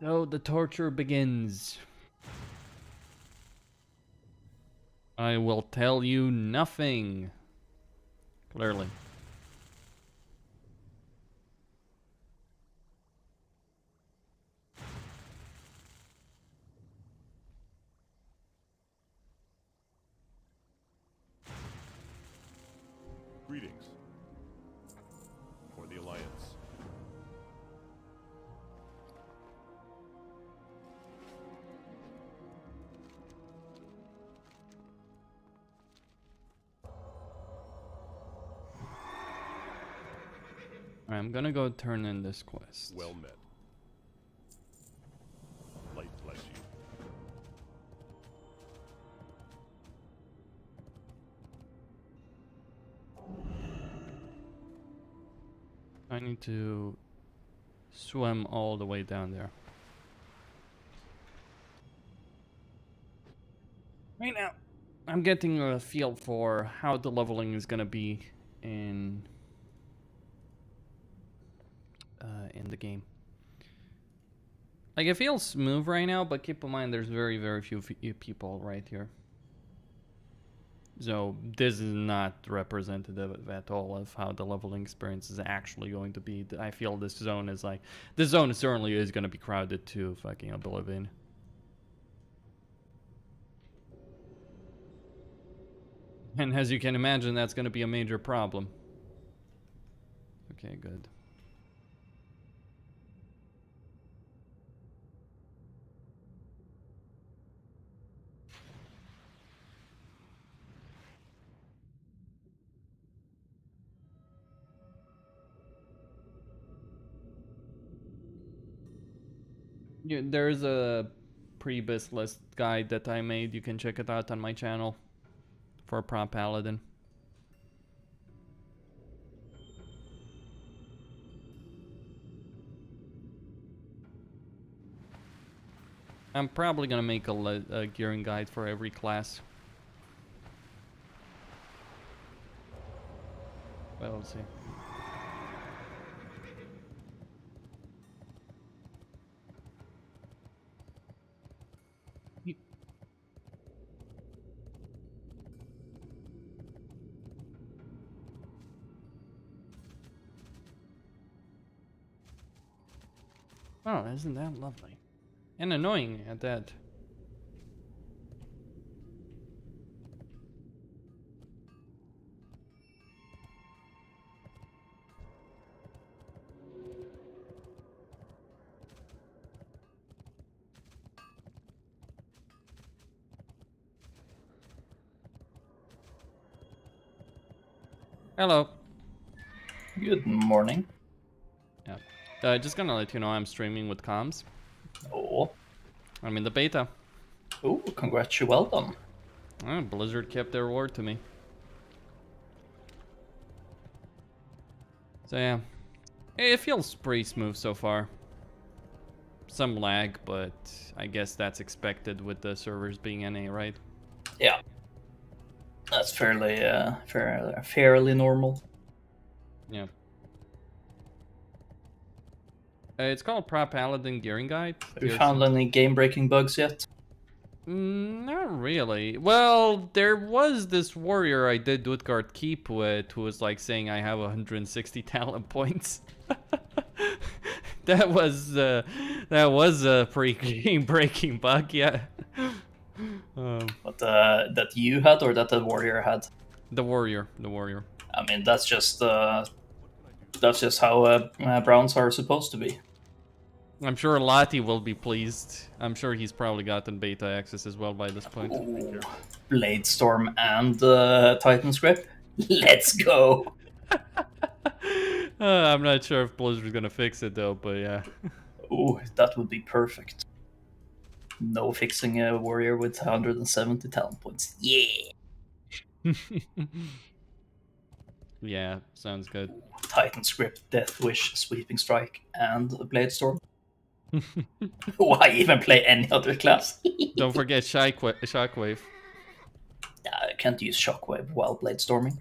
So the torture begins. I will tell you nothing. Clearly. Greetings. For the Alliance. I'm gonna go turn in this quest. Well met. Light bless you. I need to swim all the way down there. Right now, I'm getting a feel for how the leveling is gonna be in the game. Like, it feels smooth right now, but keep in mind there's very, very few people right here. So this is not representative at all of how the leveling experience is actually going to be. I feel this zone is like, this zone certainly is going to be crowded to fucking oblivion. And as you can imagine, that's going to be a major problem. Okay, good. There's a pre-bis list guide that I made. You can check it out on my channel for prop Paladin. I'm probably gonna make a gearing guide for every class. But we'll see. Oh, isn't that lovely? And annoying at that. Hello. Good morning. Yeah. Just gonna let you know I'm streaming with comms. Oh. I'm in the beta. Oh, congrats, you well done. Blizzard kept their word to me. So yeah. It feels pretty smooth so far. Some lag, but I guess that's expected with the servers being NA, right? Yeah. That's fairly normal. Yeah. It's called Paladin Gearing Guide. Have you found any game-breaking bugs yet? Not really. Well, there was this warrior I did Utgard Keep with who was like saying I have 160 talent points. that was a pretty game-breaking bug, yeah. But that you had or that the warrior had? The warrior. I mean, that's just how Browns are supposed to be. I'm sure Lottie will be pleased. I'm sure he's probably gotten beta access as well by this point. Ooh, Blade Storm and Titan's Grip. Let's go! I'm not sure if Blizzard's gonna fix it though, but yeah. Ooh, that would be perfect. No fixing a warrior with 170 talent points. Yeah! Yeah, sounds good. Titan's Grip, Death Wish, Sweeping Strike, and Blade Storm. Why even play any other class? Don't forget Shockwave. I can't use Shockwave while Blade Storming.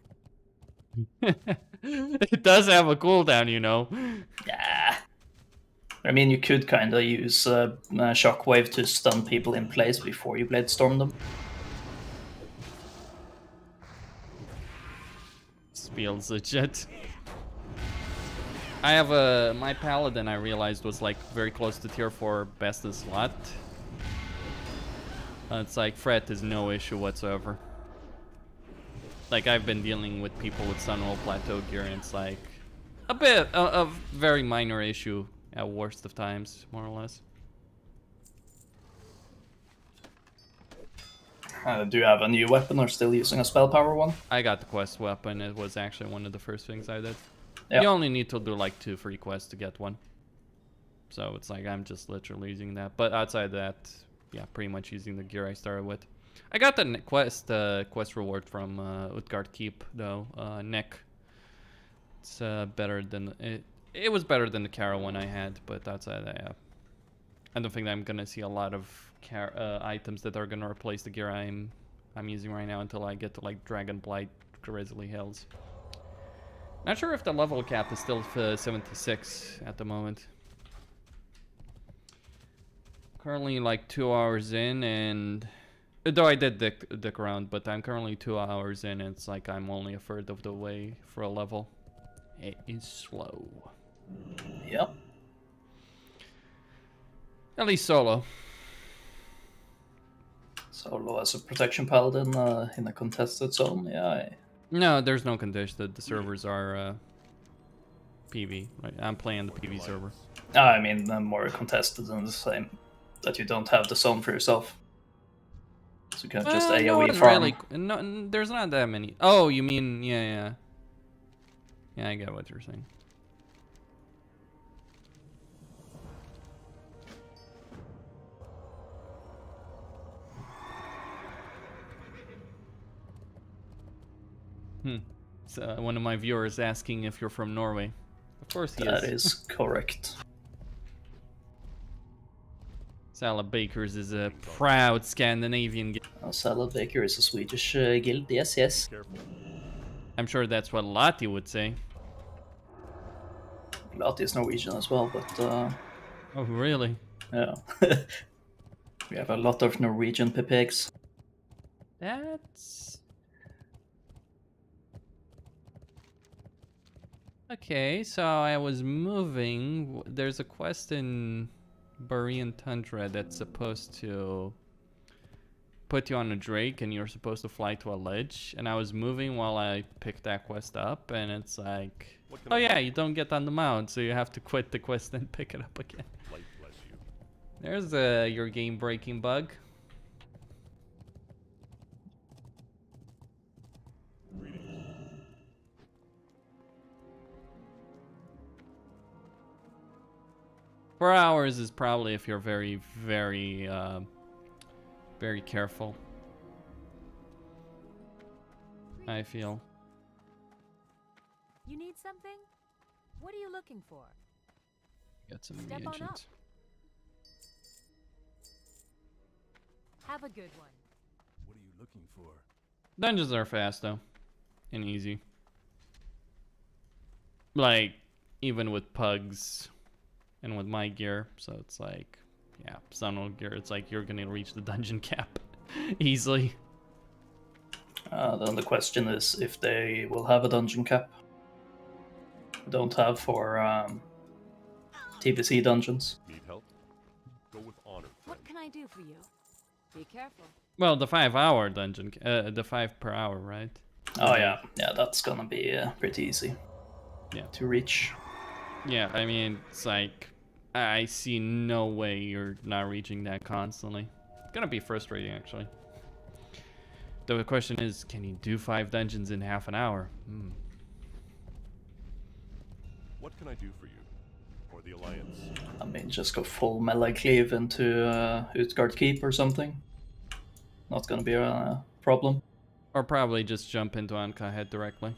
It does have a cooldown, you know. Yeah. I mean, you could kind of use Shockwave to stun people in place before you Blade Storm them. This feels legit. I have my Paladin I realized was like very close to tier 4 best in slot. It's like Fret is no issue whatsoever. Like I've been dealing with people with Sunwell Plateau gear and it's like a bit of very minor issue at worst of times, more or less. Do you have a new weapon or still using a spell power one? I got the quest weapon. It was actually one of the first things I did. Yep. You only need to do like 2 free quests to get one. So it's like I'm just literally using that. But outside that, yeah, pretty much using the gear I started with. I got the quest reward from Utgard Keep though. Neck. It's better than it was better than the Kara one I had, but outside that, yeah. I don't think I'm gonna see a lot of items that are gonna replace the gear I'm using right now until I get to like Dragon Blight, Grizzly Hills. Not sure if the level cap is still 76 at the moment. Currently like 2 hours in, and though I did dick around, but I'm currently 2 hours in and it's like I'm only a third of the way for a level. It is slow. Yep. At least solo. Solo as a protection paladin in a contested zone, yeah. No, there's no condition. The servers are PV. Right? I'm playing the PV server. I mean, more contested than the same. That you don't have the zone for yourself. So you can just AoE farm. Really, no, there's not that many. Oh, you mean, yeah. Yeah, I get what you're saying. So one of my viewers asking if you're from Norway. Of course he is. That is correct. Salad Bakers is a proud Scandinavian guild. Salad Baker is a Swedish guild, yes. I'm sure that's what Lottie would say. Lottie is Norwegian as well, but... Oh, really? Yeah. We have a lot of Norwegian pigs. That's... Okay, so I was moving. There's a quest in Borean Tundra that's supposed to put you on a drake and you're supposed to fly to a lich. And I was moving while I picked that quest up, and it's like, oh yeah, you don't get on the mount, so you have to quit the quest and pick it up again. Light bless you. There's your game-breaking bug. Greetings. 4 hours is probably if you're very, very careful. I feel. You need something? What are you looking for? Get some Step on up. reagents. Have a good one. What are you looking for? Dungeons are fast though, and easy. Like, even with pugs and with my gear, so it's like, yeah, Sunwell gear, it's like you're gonna reach the dungeon cap easily. Then the question is if they will have a dungeon cap. Don't have for TBC dungeons. Need help? Go with honor. What can I do for you? Be careful. Well, the 5-hour dungeon, the 5 per hour, right? Oh yeah, that's gonna be pretty easy. Yeah. To reach. Yeah, I mean, it's like, I see no way you're not reaching that constantly. It's gonna be frustrating, actually. The question is, can you do 5 dungeons in half an hour? What can I do for you? Or the Alliance? I mean, just go full melee cleave into Utgard Keep or something. Not gonna be a problem. Or probably just jump into Anka head directly.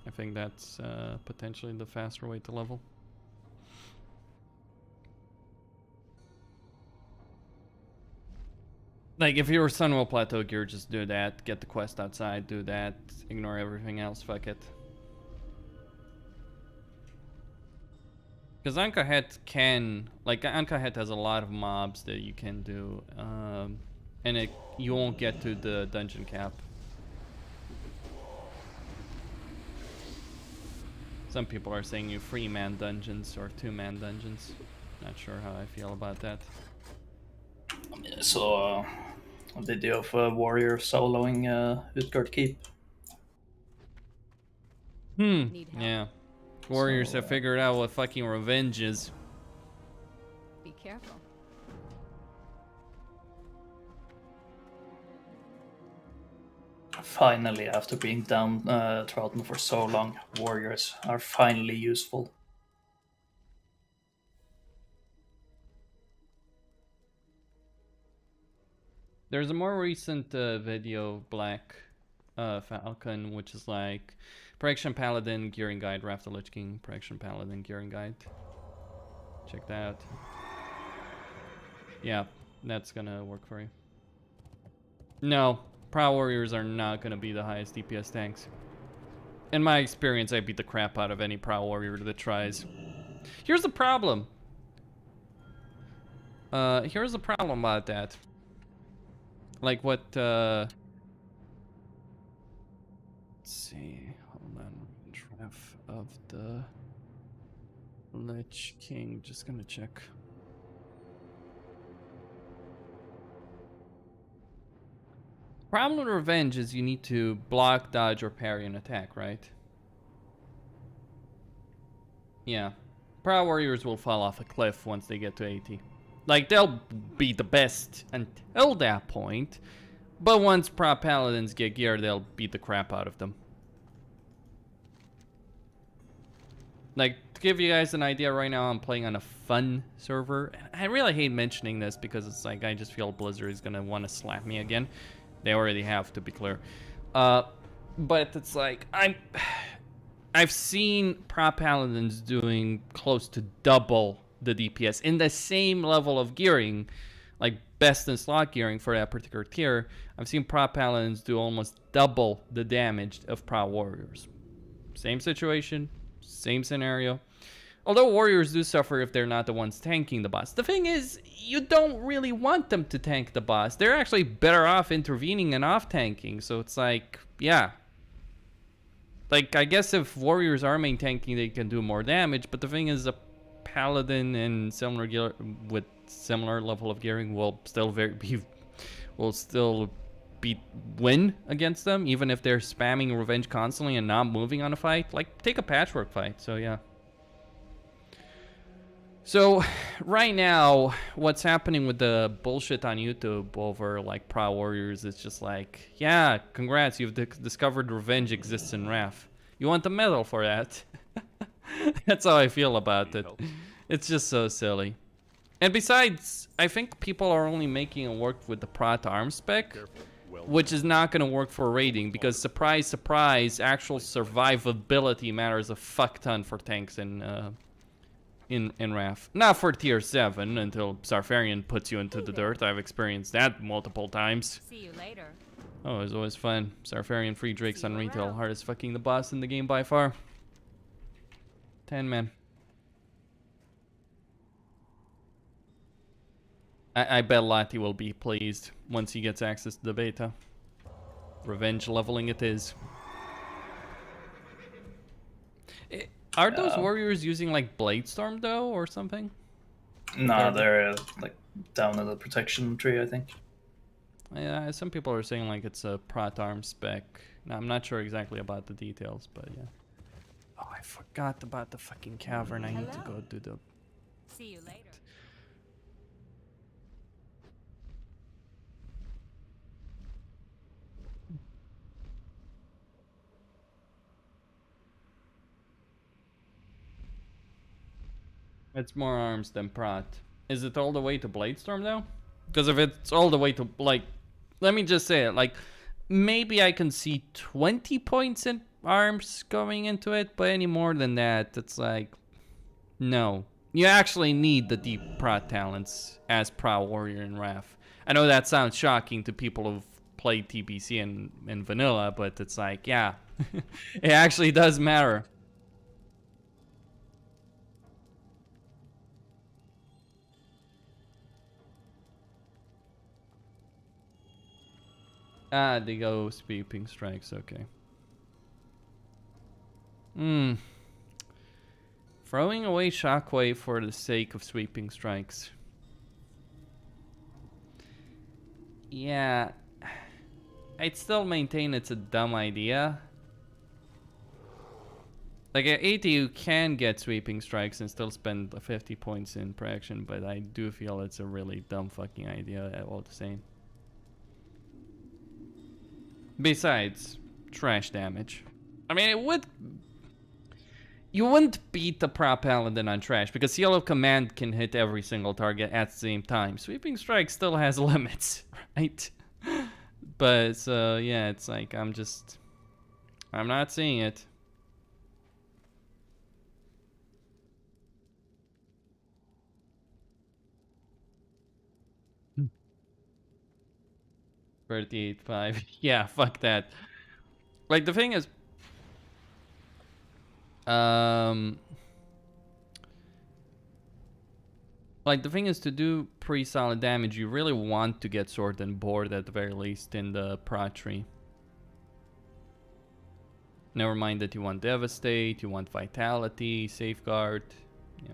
I think that's potentially the faster way to level. Like, if you're Sunwell Plateau gear, just do that. Get the quest outside, do that. Ignore everything else, fuck it. Because Anka Head can... Like, Anka Head has a lot of mobs that you can do. And you won't get to the dungeon cap. Some people are saying you 3-man dungeons or 2-man dungeons. Not sure how I feel about that. I saw a video of a warrior soloing Utgard Keep. Need help? Yeah. Warriors So, have figured out what fucking revenge is. Be careful. Finally, after being downtrodden for so long, warriors are finally useful. There's a more recent video, Black Falcon, which is like Protection Paladin Gearing Guide, Wrath of the Lich King, Protection Paladin Gearing Guide. Check that out. Yeah, that's gonna work for you. No, Prow Warriors are not gonna be the highest DPS tanks. In my experience, I beat the crap out of any Prow Warrior that tries. Here's the problem. Here's the problem about that. Like what, let's see, hold on, Wrath of the Lich King, just gonna check. Problem with revenge is you need to block, dodge, or parry an attack, right? Yeah. Proud Warriors will fall off a cliff once they get to 80. Like, they'll be the best until that point, but once Proud Paladins get gear, they'll beat the crap out of them. Like, to give you guys an idea, right now I'm playing on a fun server. I really hate mentioning this because it's like, I just feel Blizzard is gonna want to slap me again. They already have, to be clear. But it's like, I've seen Proud Paladins doing close to double the DPS in the same level of gearing, like best in slot gearing for that particular tier. I've seen Proud Paladins do almost double the damage of Proud Warriors. Same situation, same scenario. Although Warriors do suffer if they're not the ones tanking the boss. The thing is, you don't really want them to tank the boss. They're actually better off intervening and off-tanking. So it's like, yeah. Like, I guess if warriors are main tanking, they can do more damage, but the thing is, a paladin and similar gear with similar level of gearing will still win against them, even if they're spamming revenge constantly and not moving on a fight. Like, take a patchwork fight. So yeah. So right now, what's happening with the bullshit on YouTube over like Prow Warriors is just like, yeah, congrats, you've discovered revenge exists in Wrath. You want the medal for that? That's how I feel about it. It's just so silly. And besides, I think people are only making it work with the Prot arm spec, which is not going to work for raiding, because surprise, surprise, actual survivability matters a fuck ton for tanks in Wrath. Not for tier 7 until Sarfarian puts you into the dirt. I've experienced that multiple times. See you later. Oh, it was always fun. Sarfarian free drakes on retail. Hardest fucking the boss in the game by far. 10 man. I bet Lati will be pleased once he gets access to the beta. Revenge leveling it is. Are those warriors using like Bladestorm though, or something? Nah, they're like down in the protection tree, I think. Yeah, some people are saying like it's a Prot arm spec. Now, I'm not sure exactly about the details, but yeah. Oh, I forgot about the fucking cavern. I need to go do the... See you later. It's more arms than Prot. Is it all the way to Bladestorm though? Because if it's all the way to, like, let me just say it, like, maybe I can see 20 points in arms going into it, but any more than that, it's like, no. You actually need the deep Prot talents as Prow Warrior in Wrath. I know that sounds shocking to people who've played TBC and vanilla, but it's like, yeah, it actually does matter. Ah, they go sweeping strikes, okay. Throwing away Shockwave for the sake of sweeping strikes. Yeah. I'd still maintain it's a dumb idea. Like at 80 you can get sweeping strikes and still spend 50 points in protection, but I do feel it's a really dumb fucking idea all the same. Besides, trash damage. I mean, it would... You wouldn't beat the Prop Paladin on trash, because Seal of Command can hit every single target at the same time. Sweeping Strike still has limits, right? But, so, yeah, it's like, I'm not seeing it. Hmm. 38.5. Yeah, fuck that. Like, the thing is... Like, the thing is, to do pretty solid damage, you really want to get Sword and Board at the very least in the Prot tree. Never mind that you want Devastate, you want Vitality, Safeguard, yeah.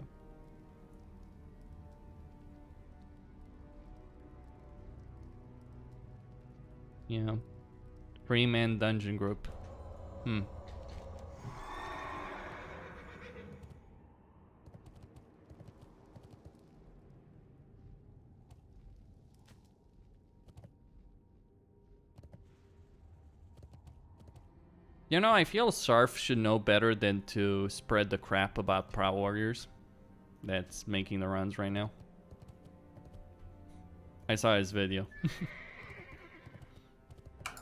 Yeah. 3-man dungeon group. You know, I feel Sarf should know better than to spread the crap about Prow Warriors that's making the runs right now. I saw his video.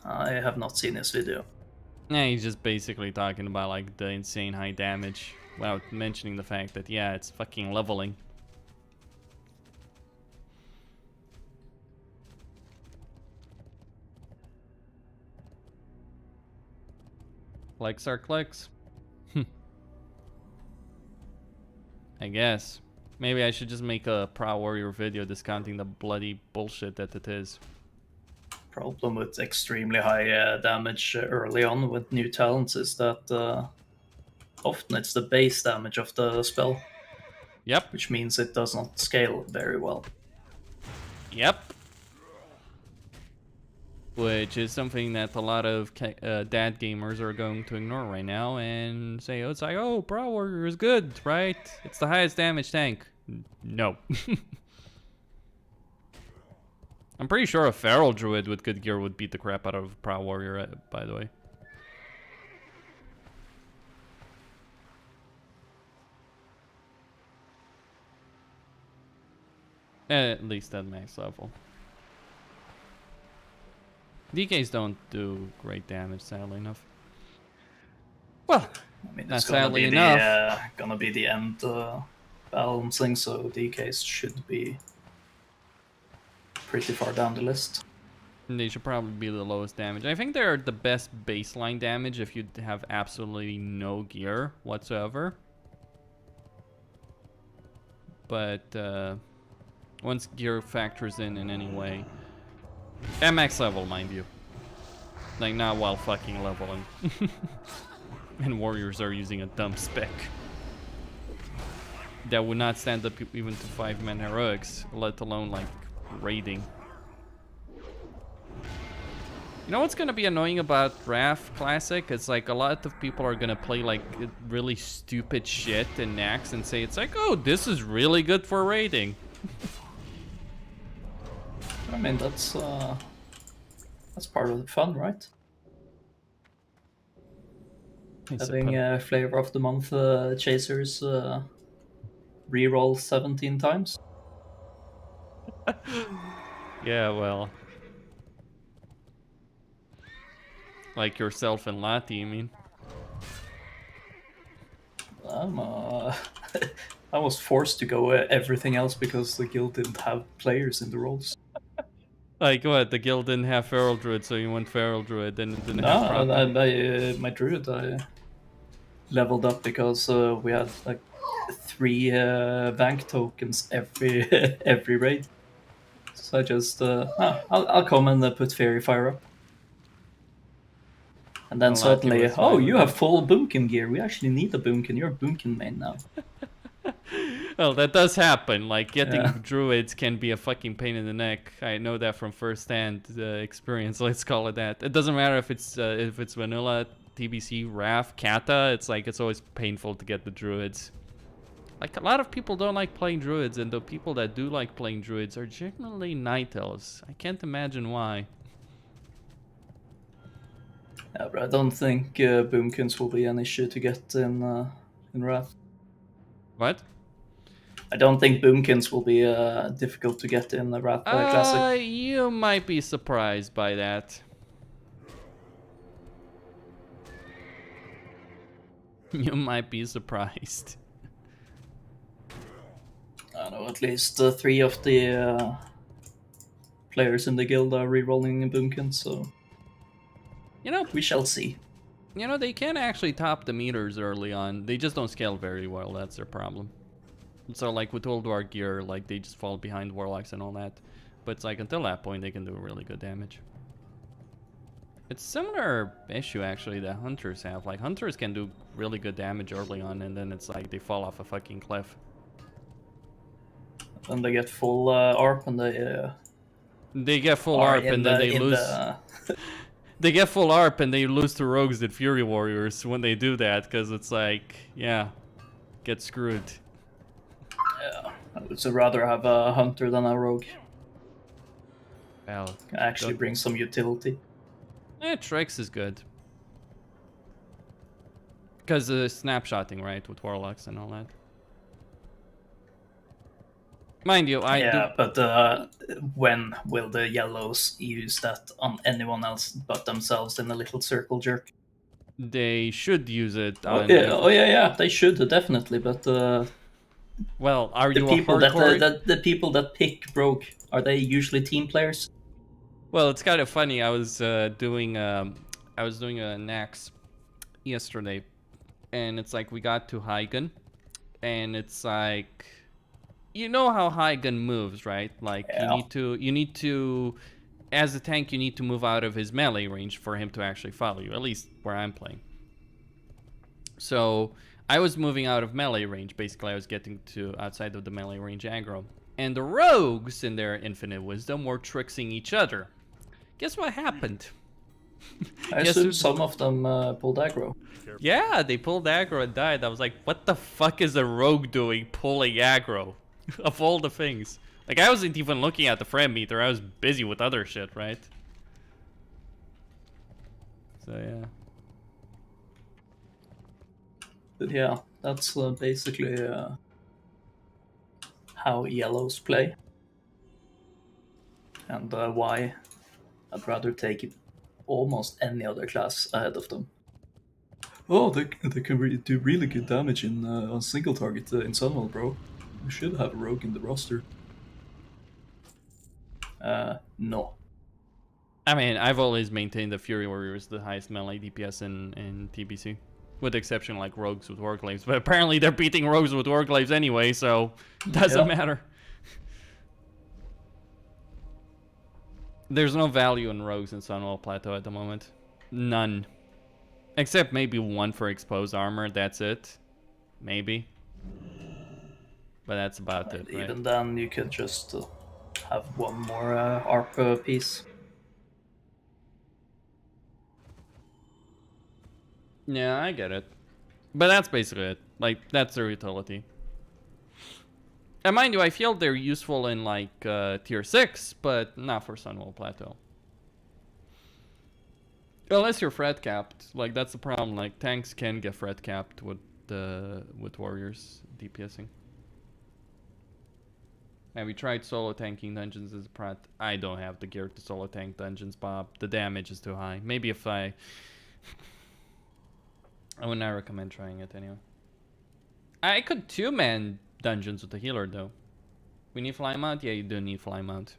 I have not seen this video. Yeah, he's just basically talking about like the insane high damage without mentioning the fact that, yeah, it's fucking leveling. Clicks are clicks. I guess. Maybe I should just make a Prow Warrior video discounting the bloody bullshit that it is. Problem with extremely high damage early on with new talents is that often it's the base damage of the spell, Yep. which means it does not scale very well. Yep. Which is something that a lot of dad gamers are going to ignore right now and say, oh, it's like, oh, Brawl Warrior is good, right? It's the highest damage tank. No. I'm pretty sure a Feral Druid with good gear would beat the crap out of Brawl Warrior, by the way. At least at max level. DKs don't do great damage, sadly enough. Well, I mean, not it's gonna sadly be enough. gonna be the end balancing, so DKs should be pretty far down the list. They should probably be the lowest damage. I think they're the best baseline damage if you have absolutely no gear whatsoever. But once gear factors in any way, at max level, mind you, like not while fucking leveling, and warriors are using a dumb spec that would not stand up even to 5-man heroics, let alone like raiding. You know what's gonna be annoying about Wrath Classic? It's like a lot of people are gonna play like really stupid shit in Nax and say it's like, oh, this is really good for raiding. I mean, that's part of the fun, right? Having flavor of the month chasers reroll 17 times. Yeah, well, like yourself and Lati, you mean? I was forced to go everything else because the guild didn't have players in the roles. Like what? The guild didn't have Feral Druid, so you went Feral Druid, then it didn't No, have my druid I leveled up because we had like 3 bank tokens every raid. So I just I'll come and put Fairy Fire up. And then suddenly, oh, you have full Boomkin gear. We actually need a Boomkin. You're a Boomkin main now. Well, that does happen. Like, getting druids can be a fucking pain in the neck. I know that from first-hand experience, let's call it that. It doesn't matter if it's vanilla, TBC, Wrath, Kata. It's like, it's always painful to get the druids. Like, a lot of people don't like playing druids, and the people that do like playing druids are generally night elves. I can't imagine why. Yeah, but I don't think Boomkins will be an issue to get in Wrath. What? I don't think Boomkins will be difficult to get in the Wrath Classic. You might be surprised by that. You might be surprised. I don't know, at least 3 of the players in the guild are rerolling in Boomkins, so... You know, we shall see. You know, they can actually top the meters early on. They just don't scale very well. That's their problem. So, like, with Old War gear, like, they just fall behind Warlocks and all that. But it's like, until that point, they can do really good damage. It's a similar issue, actually, that Hunters have. Like, Hunters can do really good damage early on, and then it's like, they fall off a fucking cliff. Then they get full ARP, and they get full ARP, and then they lose... They get full ARP and they lose to rogues and Fury Warriors when they do that, because it's like, yeah, get screwed. Yeah, I would rather have a hunter than a rogue. Well, actually bring some utility. Crix is good. Because of snapshotting, right, with Warlocks and all that. Mind you, but when will the yellows use that on anyone else but themselves in a little circle jerk? They should use it on... yeah, they should, definitely, but... well, are the you people a hardcore... the people that pick rogue, are they usually team players? Well, it's kind of funny. I was doing a Nax yesterday, and it's like we got to Hygen, and it's like... You know how Hygen moves, right? Like, you need to as a tank, you need to move out of his melee range for him to actually follow you, at least where I'm playing. So I was moving out of melee range. Basically, I was getting to outside of the melee range aggro. And the rogues, in their infinite wisdom, were tricksing each other. Guess what happened? I assume some of them pulled aggro. Yeah, they pulled aggro and died. I was like, what the fuck is a rogue doing pulling aggro? Of all the things. Like, I wasn't even looking at the frame meter. I was busy with other shit, right? So, yeah. But yeah, that's basically how yellows play. And why I'd rather take almost any other class ahead of them. Oh, they can do really good damage in on single target in Sunwell, bro. We should have a rogue in the roster. No. I mean, I've always maintained the Fury Warrior is the highest melee DPS in TBC. With the exception like rogues with Warglaives. But apparently they're beating rogues with Warglaives anyway, so it doesn't matter. There's no value in rogues in Sunwell Plateau at the moment. None. Except maybe one for exposed armor, that's it. Maybe. But that's about it, right? Even then, you could just have one more ARP piece. Yeah, I get it. But that's basically it. Like, that's their utility. And mind you, I feel they're useful in, like, tier 6, but not for Sunwell Plateau. Unless you're fret capped. Like, that's the problem. Like, tanks can get fret capped with warriors DPSing. Have you tried solo tanking dungeons as a prat? I don't have the gear to solo tank dungeons, Bob. The damage is too high. Maybe if I would not recommend trying it anyway. I could 2-man dungeons with the healer though. We need fly mount? Yeah, you do need fly mount.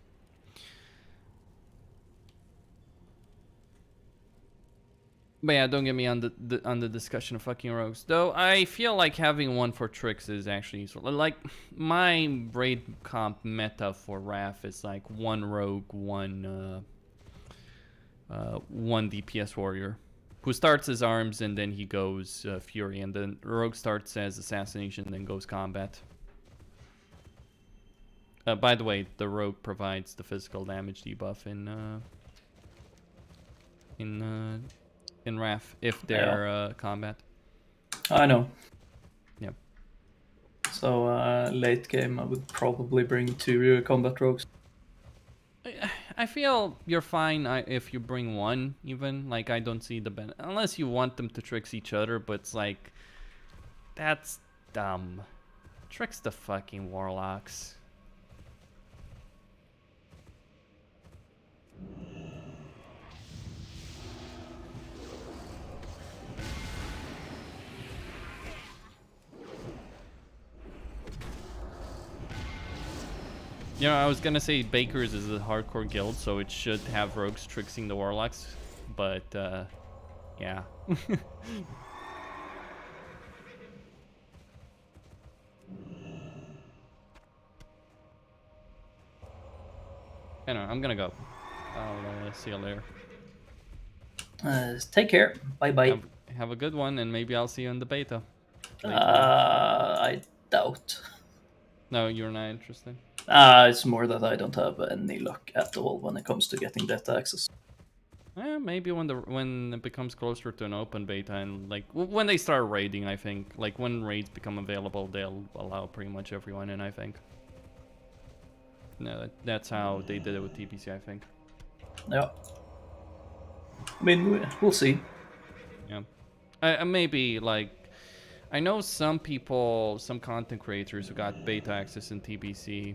But yeah, don't get me on the discussion of fucking rogues. Though I feel like having one for tricks is actually useful. Like my raid comp meta for Wrath is like one rogue, one DPS warrior, who starts as arms and then he goes fury, and then rogue starts as assassination and then goes combat. By the way, the rogue provides the physical damage debuff in Wrath if they're combat. I know. Yep. So late game, I would probably bring 2 combat rogues. I feel you're fine if you bring one, even. Like, I don't see the benefit. Unless you want them to tricks each other, but it's like, that's dumb. Tricks the fucking warlocks. You know, I was gonna say Bakers is a hardcore guild, so it should have rogues tricksing the warlocks, but yeah. Anyway, I'm gonna go. I'll see you later. Take care. Bye bye. Have a good one, and maybe I'll see you in the beta. I doubt. No, you're not interested. It's more that I don't have any luck at all when it comes to getting data access. Maybe when it becomes closer to an open beta and like when they start raiding, I think like when raids become available, they'll allow pretty much everyone in. I think. No, that's how they did it with TBC. I think. Yeah. I mean, we'll see. Yeah. Maybe like. I know some people, some content creators who got beta access in TBC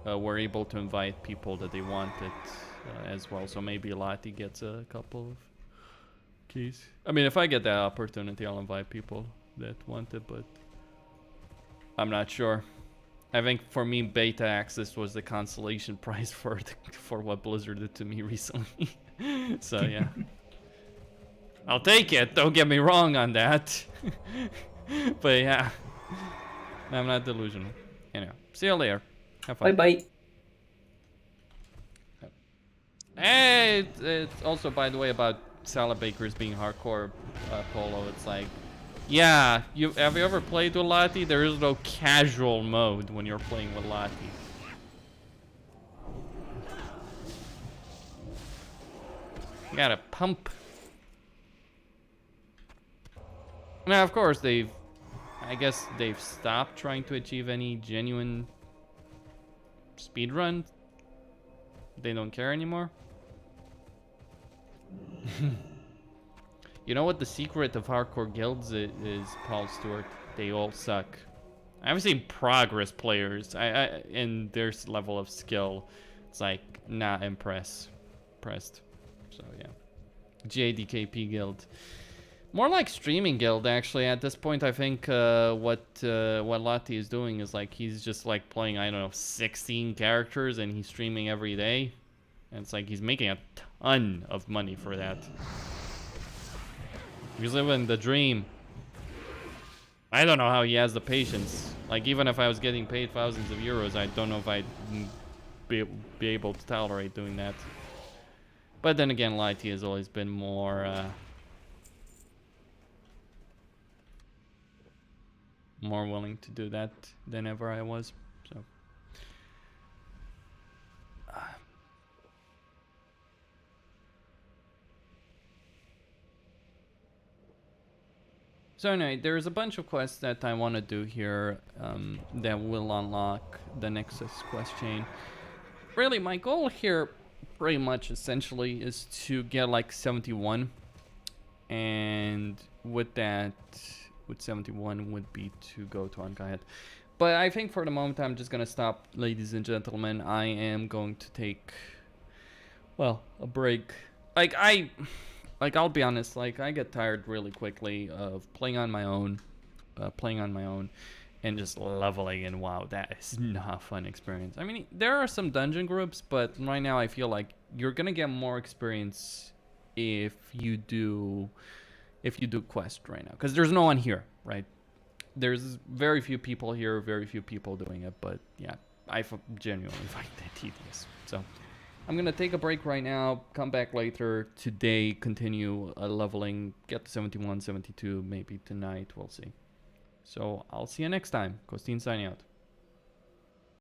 were able to invite people that they wanted as well. So maybe Lati gets a couple of keys. I mean, if I get that opportunity, I'll invite people that want it, but I'm not sure. I think for me, beta access was the consolation prize for what Blizzard did to me recently. So yeah. I'll take it, don't get me wrong on that. But yeah, I'm not delusional. Anyway, see you later. Have fun. Bye bye. it's also, by the way, about salad bakers being hardcore polo. It's like, yeah, have you ever played with Lati? There is no casual mode when you're playing with Lati. You gotta pump. Now, of course, I guess they've stopped trying to achieve any genuine speedrun. They don't care anymore. You know what the secret of hardcore guilds is, Paul Stewart? They all suck. I haven't seen progress players in their level of skill. It's like not impressed. So yeah, JKP guild. More like streaming guild, actually. At this point, I think what Lati is doing is like he's just like playing, I don't know, 16 characters, and he's streaming every day. And it's like he's making a ton of money for that. He's living the dream. I don't know how he has the patience. Like, even if I was getting paid thousands of euros, I don't know if I'd be able to tolerate doing that. But then again, Lati has always been more willing to do that than ever I was. So anyway, there's a bunch of quests that I want to do here that will unlock the Nexus quest chain. Really, my goal here pretty much essentially is to get like 71, and with that, with 71 would be to go to Ankahet. But I think for the moment I'm just gonna stop, ladies and gentlemen. I am going to take, well, a break. I'll be honest, like, I get tired really quickly of playing on my own, and just leveling, and wow, that is not a fun experience. I mean, there are some dungeon groups, but right now I feel like you're gonna get more experience if you do quest right now, because there's no one here, right? There's very few people here, very few people doing it, but yeah, I genuinely find that tedious. So I'm gonna take a break right now, come back later today, continue leveling, get to 71, 72, maybe tonight, we'll see. So I'll see you next time. Costin signing out.